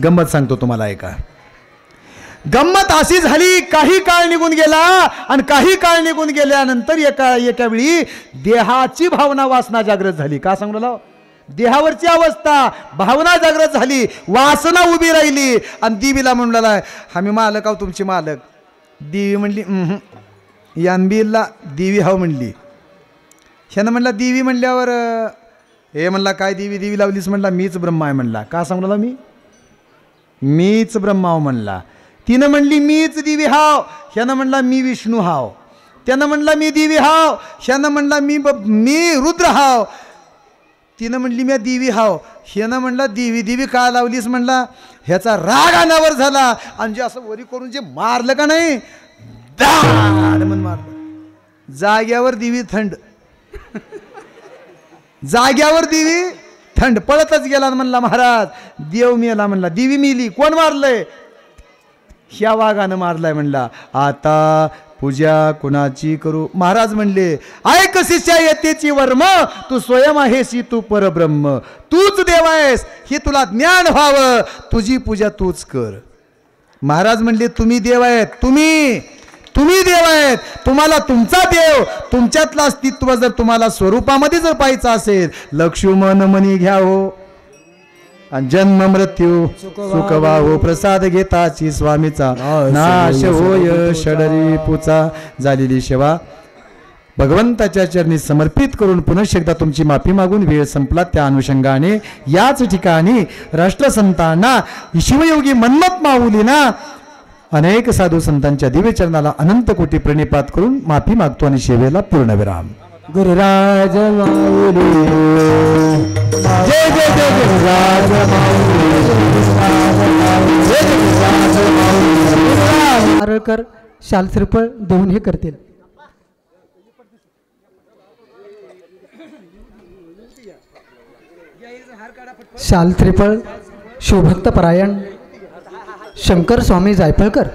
गंमत सांगतो तुम्हाला ऐका. गंमत अशी झाली, काही काळ निघून गेला आणि काही काळ निघून गेल्यानंतर एका वेळी देहाची भावना वासना जागृत झाली. का सांगू लागलो? देहावरची अवस्था भावना जागृत झाली, वासना उभी राहिली आणि देवीला म्हणू लागला, आम्ही मालक आहो तुमची मालक. देवी म्हणली यानबीला देवी हाव म्हणली. ह्यानं म्हणला देवी म्हणल्यावर हे म्हणला काय देवी लावलीस म्हणला, मीच ब्रह्मा आहे म्हणला. का सांगू लागला? मीच ब्रह्मा हाव म्हणला. तिनं म्हणली मीच देवी हाव. ह्यानं म्हणला मी विष्णू हाव. त्यानं म्हणला मी देवी हाव. ह्यानं म्हणला मी रुद्र हाव. तिनं म्हणली मी देवी हाव. ह्यानं म्हणला देवी का लावलीस म्हणला. ह्याचा राग अनावर झाला आणि जे असं वरी करून जे मारलं का नाही, दाड म्हणून मारलं. जाग्यावर देवी थंड, जाग्यावर देवी थंड. पळतच गेला म्हणला महाराज देव मेला म्हणला. देवी मेली. कोण मारलंय? ह्या वाघानं मारलाय म्हणला. आता पूजा कुणाची करू? महाराज म्हणले ऐक शिष्या येतेची वर्म, तू स्वयं आहेस तू परब्रह्म. तूच देव आहेस हे तुला ज्ञान व्हावं, तुझी पूजा तूच कर. महाराज म्हणले तुम्ही देव आहेत, तुम्ही देव आहेत. तुम्हाला तुमचा देव तुमच्यातलं अस्तित्व जर तुम्हाला स्वरूपामध्ये जर पाहायचं असेल, लक्ष्मण मनी घ्या हो आणि जन्म मृत्यू सुखवा हो, प्रसाद घेताची स्वामीचा नाश होय षडरी पुचा. झालेली सेवा भगवंताच्या चरणी समर्पित करून पुनश्च एकदा तुमची माफी मागून वेळ संपला. त्या अनुषंगाने याच ठिकाणी राष्ट्रसंतांना शिवयोगी मन्मथ माऊलींना अनेक साधू संतांच्या दिव्य चरणाला अनंत कोटी प्रणिपात करून माफी मागतो आणि सेवेला पूर्णविराम. गुरुराज माऊली जय जय जय जय गुरुराज माऊली. आरळकर शाल श्रीफळ देऊन हे करतील. शाल श्रीफळ शिवभक्त परायण शंकर स्वामी जायफळकर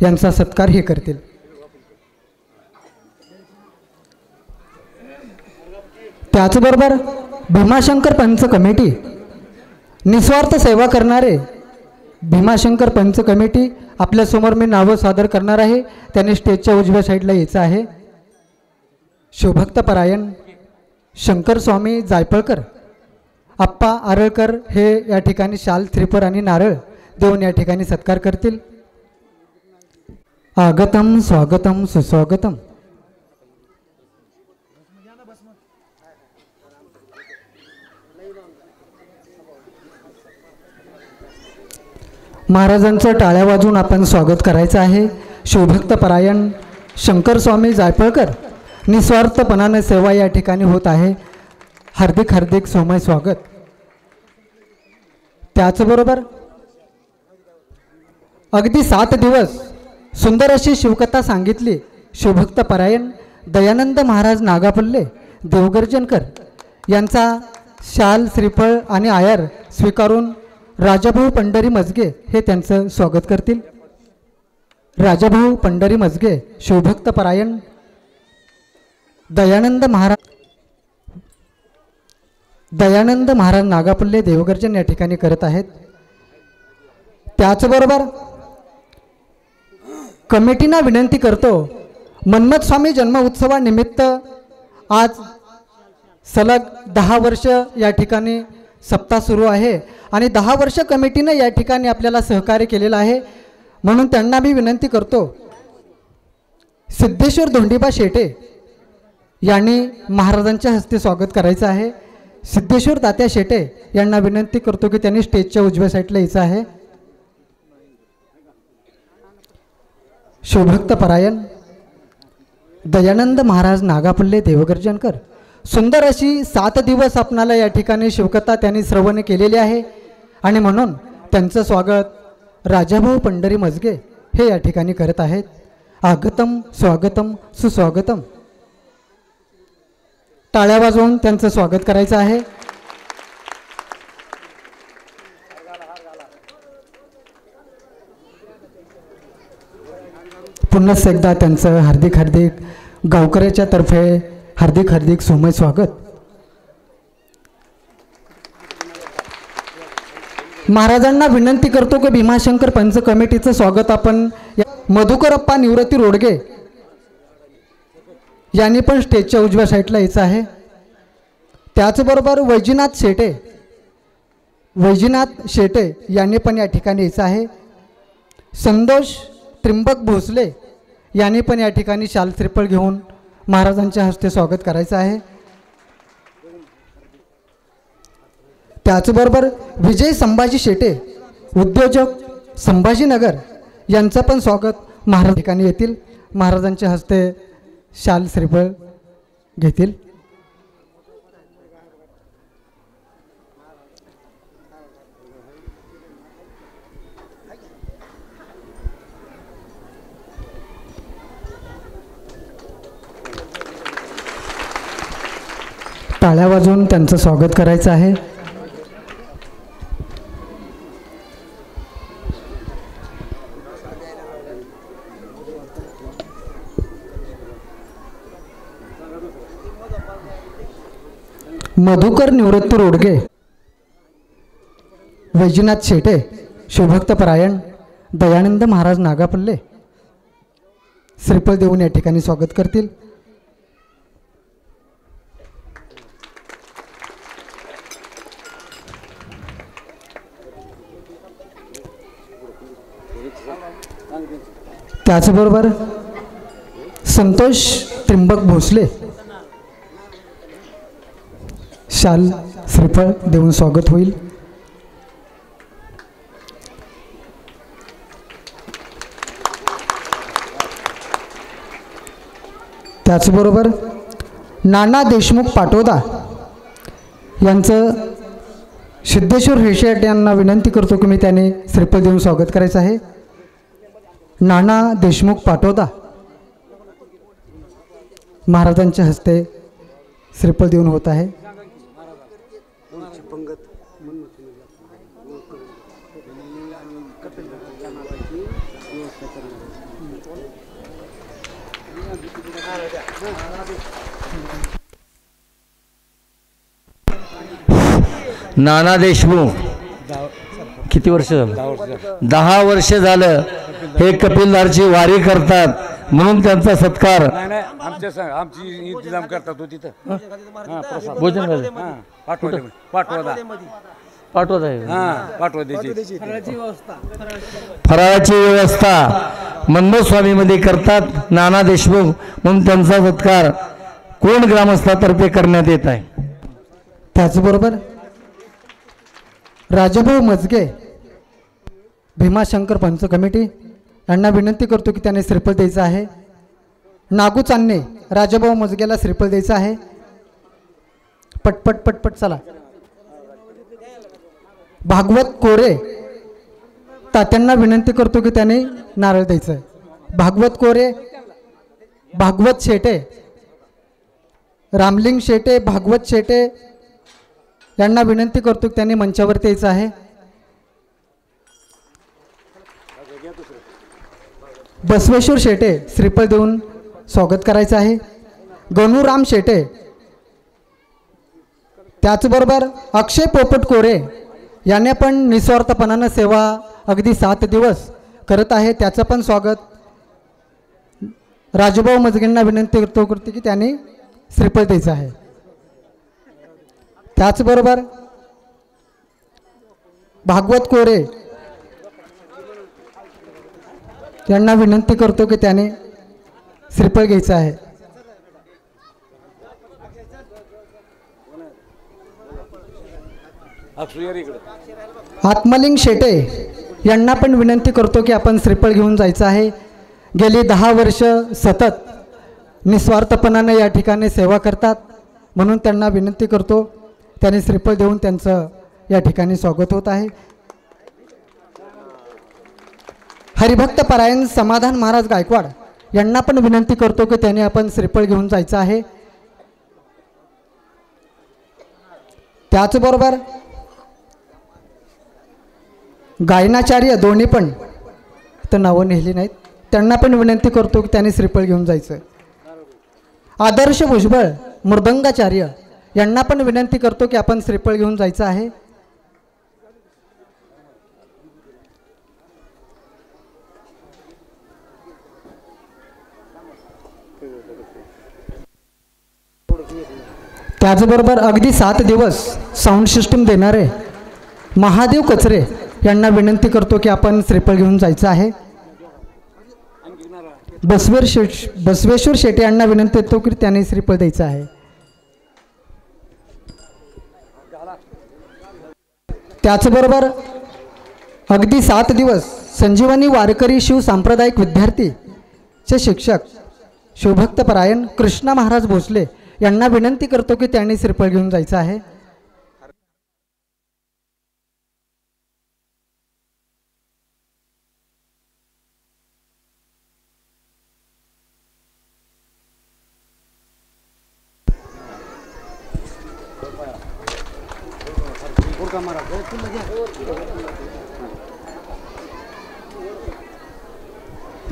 यांचा सत्कार हे करतील. त्याचबरोबर भीमाशंकर पंच कमिटी निस्वार्थ सेवा करणारे भीमाशंकर पंच कमिटी आपल्यासमोर मी नावं सादर करणार आहे. त्यांनी स्टेजच्या उजव्या साईडला यायचं आहे. शिवभक्त परायण शंकर स्वामी जायफळकर आप्पा आरळकर हे या ठिकाणी शाल श्रीफळ आणि नारळ देऊन या ठिकाणी सत्कार करतील. आगतम स्वागतम सुस्वागतम. महाराजांचं टाळ्या वाजवून आपण स्वागत करायचं आहे. शिवभक्त परायण शंकर स्वामी जायफळकर निस्वार्थपणाने सेवा या ठिकाणी होत आहे. हार्दिक हार्दिक सोमय स्वागत. त्याचबरोबर अगदी 7 दिवस सुंदर अशी शिवकथा सांगितली. शिवभक्त परायण दयानंद महाराज नागापल्ले देवगर्जनकर यांचा शाल श्रीफळ आणि आयर स्वीकारून राजाभाऊ पंढरी मजगे हे त्यांचं स्वागत करतील. राजाभाऊ पंढरी मजगे शिवभक्त परायण दयानंद महाराज नागापल्ले देवगर्जन या ठिकाणी करत आहेत. त्याचबरोबर कमिटीना विनंती करतो, मन्मथ स्वामी जन्म उत्सवानिमित्त आज सलग 10 वर्ष या ठिकाणी सप्ताह सुरू आहे आणि 10 वर्ष कमिटीनं या ठिकाणी आपल्याला सहकार्य केलेलं आहे. म्हणून त्यांना मी विनंती करतो, सिद्धेश्वर धोंडीबा शेटे यांनी महाराजांच्या हस्ते स्वागत करायचं आहे. सिद्धेश्वर तात्या शेटे यांना विनंती करतो की त्यांनी स्टेजच्या उजव्या साईडला यायचं आहे. शिवभक्त परायण दयानंद महाराज नागापल्ले देवगर्जनकर सुंदर अशी 7 दिवस आपणाला या ठिकाणी शिवकथा त्यांनी श्रवण केलेली आहे आणि म्हणून त्यांचं स्वागत राजाभाऊ पंढरी मजगे हे या ठिकाणी करत आहेत. आगतम स्वागतम सुस्वागतम. टाळ्या वाजवून त्यांचं स्वागत करायचं आहे. पुन्हा एकदा त्यांचं हार्दिक हार्दिक गावकऱ्याच्या तर्फे हार्दिक हार्दिक सोमय स्वागत. महाराजांना विनंती करतो की भीमाशंकर पंच कमिटीचं स्वागत आपण मधुकरप्पा निवृत्ती रोडगे यांनी पण स्टेजच्या उजव्या साईडला यायचं आहे. त्याचबरोबर वैजनाथ शेटे यांनी पण या ठिकाणी यायचं आहे. संतोष त्रिंबक भोसले यांनी पण या ठिकाणी शाल श्रीफळ घेऊन महाराजांच्या हस्ते स्वागत करायचं आहे. त्याचबरोबर विजय संभाजी शेटे उद्योजक संभाजीनगर यांचं पण स्वागत महाराज ठिकाणी येतील. महाराजांच्या हस्ते शाल श्रीफळ घेतील. टाळ्या वाजवून त्यांचं स्वागत करायचं आहे. मधुकर निवृत्ती रोडगे, वैजनाथ शेटे, शिवभक्त परायण, दयानंद महाराज नागापल्ले श्रीफळ देऊन या ठिकाणी स्वागत करतील. त्याचबरोबर संतोष त्रिंबक भोसले शाल श्रीफळ देऊन स्वागत होईल. त्याचबरोबर नाना देशमुख पाटोदा यांचं सिद्धेश्वर हेशेट यांना विनंती करतो की मी त्याने श्रीफळ देऊन स्वागत करायचं आहे. नाना देशमुख पाटोदा महाराजांच्या हस्ते श्रीफळ देऊन होत आहे. नाना देशमुख किती वर्ष झालं? 10 वर्ष झालं हे कपिलदारची वारी करतात म्हणून त्यांचा सत्कार आमची इंतजाम करतात तो तिथं भोजन पाठवत आहे. फराळाची व्यवस्था मंदस्वामीमध्ये करतात नाना देशमुख म्हणून त्यांचा सत्कार कोण ग्रामस्थातर्फे करण्यात येत आहे. त्याचबरोबर राजाभाऊ मजगे भीमाशंकर पंच कमिटी यांना विनंती करतो की त्याने श्रीफळ द्यायचं आहे. नागू चांदणे राजाभाऊ मजगेला श्रीफळ द्यायचं आहे. पटपट पटपट चला. भागवत कोरे तात्यांना विनंती करतो की त्याने नारळ द्यायचं आहे. भागवत कोरे, भागवत शेटे, रामलिंग शेटे, भागवत शेटे यांना विनंती करतो की त्यांनी मंचावरती यायचं आहे. बसवेश्वर शेटे श्रीफळ देऊन स्वागत करायचं आहे. गणूराम शेटे, त्याचबरोबर अक्षय पोपट कोरे याने पण निस्वार्थपणानं सेवा अगदी 7 दिवस करत आहे, त्याचं पण स्वागत. राजूभाऊ मजगेंना विनंती करतो की त्यांनी श्रीफळ द्यायचं आहे. त्याचबरोबर भागवत कोरे यांना विनंती करतो की त्याने श्रीफळ घ्यायचं आहे. आत्मलिंग शेटे यांना पण विनंती करतो की आपण श्रीफळ घेऊन जायचं आहे. गेली 10 वर्ष सतत निस्वार्थपणाने या ठिकाणी सेवा करतात म्हणून त्यांना विनंती करतो त्याने श्रीफळ देऊन त्यांचं या ठिकाणी स्वागत होत आहे. हरिभक्त परायण समाधान महाराज गायकवाड यांना पण विनंती करतो की त्याने आपण श्रीफळ घेऊन जायचं आहे. त्याचबरोबर गायनाचार्य दोन्ही पण तर नावं नेली नाहीत, त्यांना पण विनंती करतो की त्याने श्रीफळ घेऊन जायचं. आदर्श भुजबळ मृदंगाचार्य यांना पण विनंती करतो की आपण श्रीफळ घेऊन जायचं आहे. त्याचबरोबर अगदी 7 दिवस साऊंड सिस्टम देणारे महादेव कचरे यांना विनंती करतो की आपण श्रीफळ घेऊन जायचं आहे. बसवेश्वर शेटे यांना विनंती करतो की त्याने श्रीफळ द्यायचं आहे. त्याचबरोबर अगदी 7 दिवस संजीवनी वारकरी शिव सांप्रदायिक विद्यार्थीचे शिक्षक शिवभक्तपरायण कृष्णा महाराज भोसले यांना विनंती करतो की त्यांनी श्रीफळ घेऊन जायचं आहे.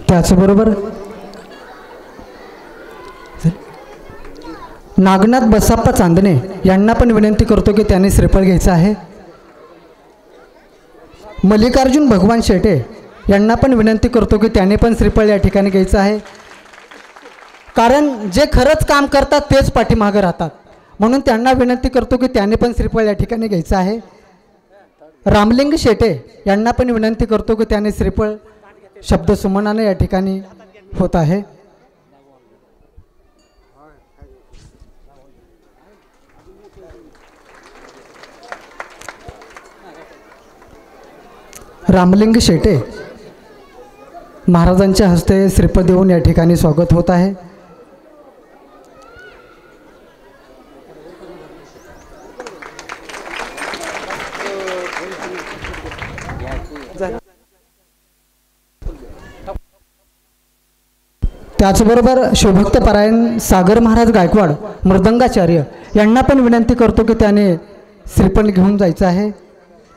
त्याचबरोबर नागनाथ बसाप्पा चांदणे यांना पण विनंती करतो की त्यांनी श्रीफळ घ्यायचं आहे. मल्लिकार्जुन भगवान शेटे यांना पण विनंती करतो की त्यांनी पण श्रीफळ या ठिकाणी घ्यायचं आहे. कारण जे खरंच काम करतात तेच पाठीमागं राहतात, म्हणून त्यांना विनंती करतो की त्यांनी पण श्रीफळ या ठिकाणी घ्यायचं आहे. रामलिंग शेटे यांना पण विनंती करतो की त्यांनी श्रीफळ शब्दसुमनाने या ठिकाणी होत आहे. रामलिंग शेटे महाराजांच्या हस्ते श्रीफळ देऊन या ठिकाणी स्वागत होत आहे. त्याचबरोबर शिवभक्तपरायण सागर महाराज गायकवाड मृदंगाचार्य यांना पण विनंती करतो की त्याने श्रीफळ घेऊन जायचं आहे.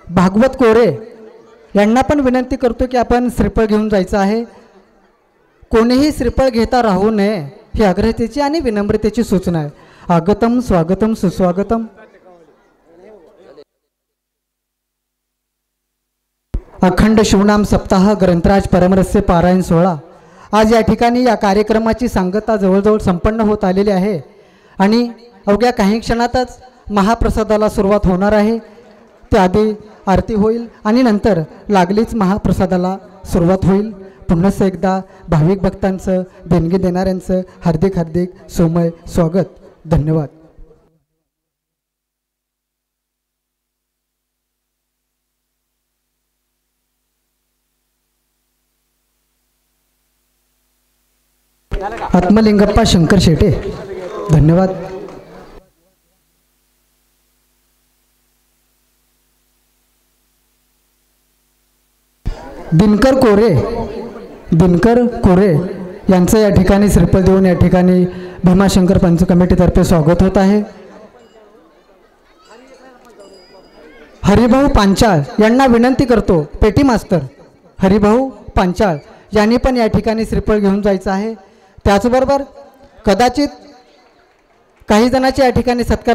भागवत कोरे यांना पण विनंती करतो की आपण श्रीफळ घेऊन जायचं आहे. कोणीही श्रीफळ घेता राहू नये ही आग्रहतेची आणि विनम्रतेची सूचना आहे. आगतम स्वागतम सुस्वागतम. अखंड शिवनाम सप्ताह ग्रंथराज परमरस्य पारायण सोहळा आज या ठिकाणी या कार्यक्रमाची सांगता जवळजवळ संपन्न होत आलेली आहे आणि अवघ्या काही क्षणातच महाप्रसादाला सुरुवात होणार आहे. त्याआधी आरती होईल आणि नंतर लागलीच महाप्रसादाला सुरुवात होईल. पुन्हा एकदा भाविक भक्तांचं देणगी देणाऱ्यांचं हार्दिक हार्दिक सोमय स्वागत. धन्यवाद. आत्मलिंगप्पा शंकर शेटे धन्यवाद. दिनकर कोरे यांचं या ठिकाणी श्रीफळ देऊन या ठिकाणी भीमाशंकर पंच कमिटीतर्फे स्वागत होत आहे. हरिभाऊ पांचाळ यांना विनंती करतो, पेटी मास्तर हरिभाऊ पांचाळ यांनी पण या ठिकाणी श्रीफळ घेऊन जायचं आहे. त्याचबरोबर कदाचित काही जणांचे या ठिकाणी सत्कार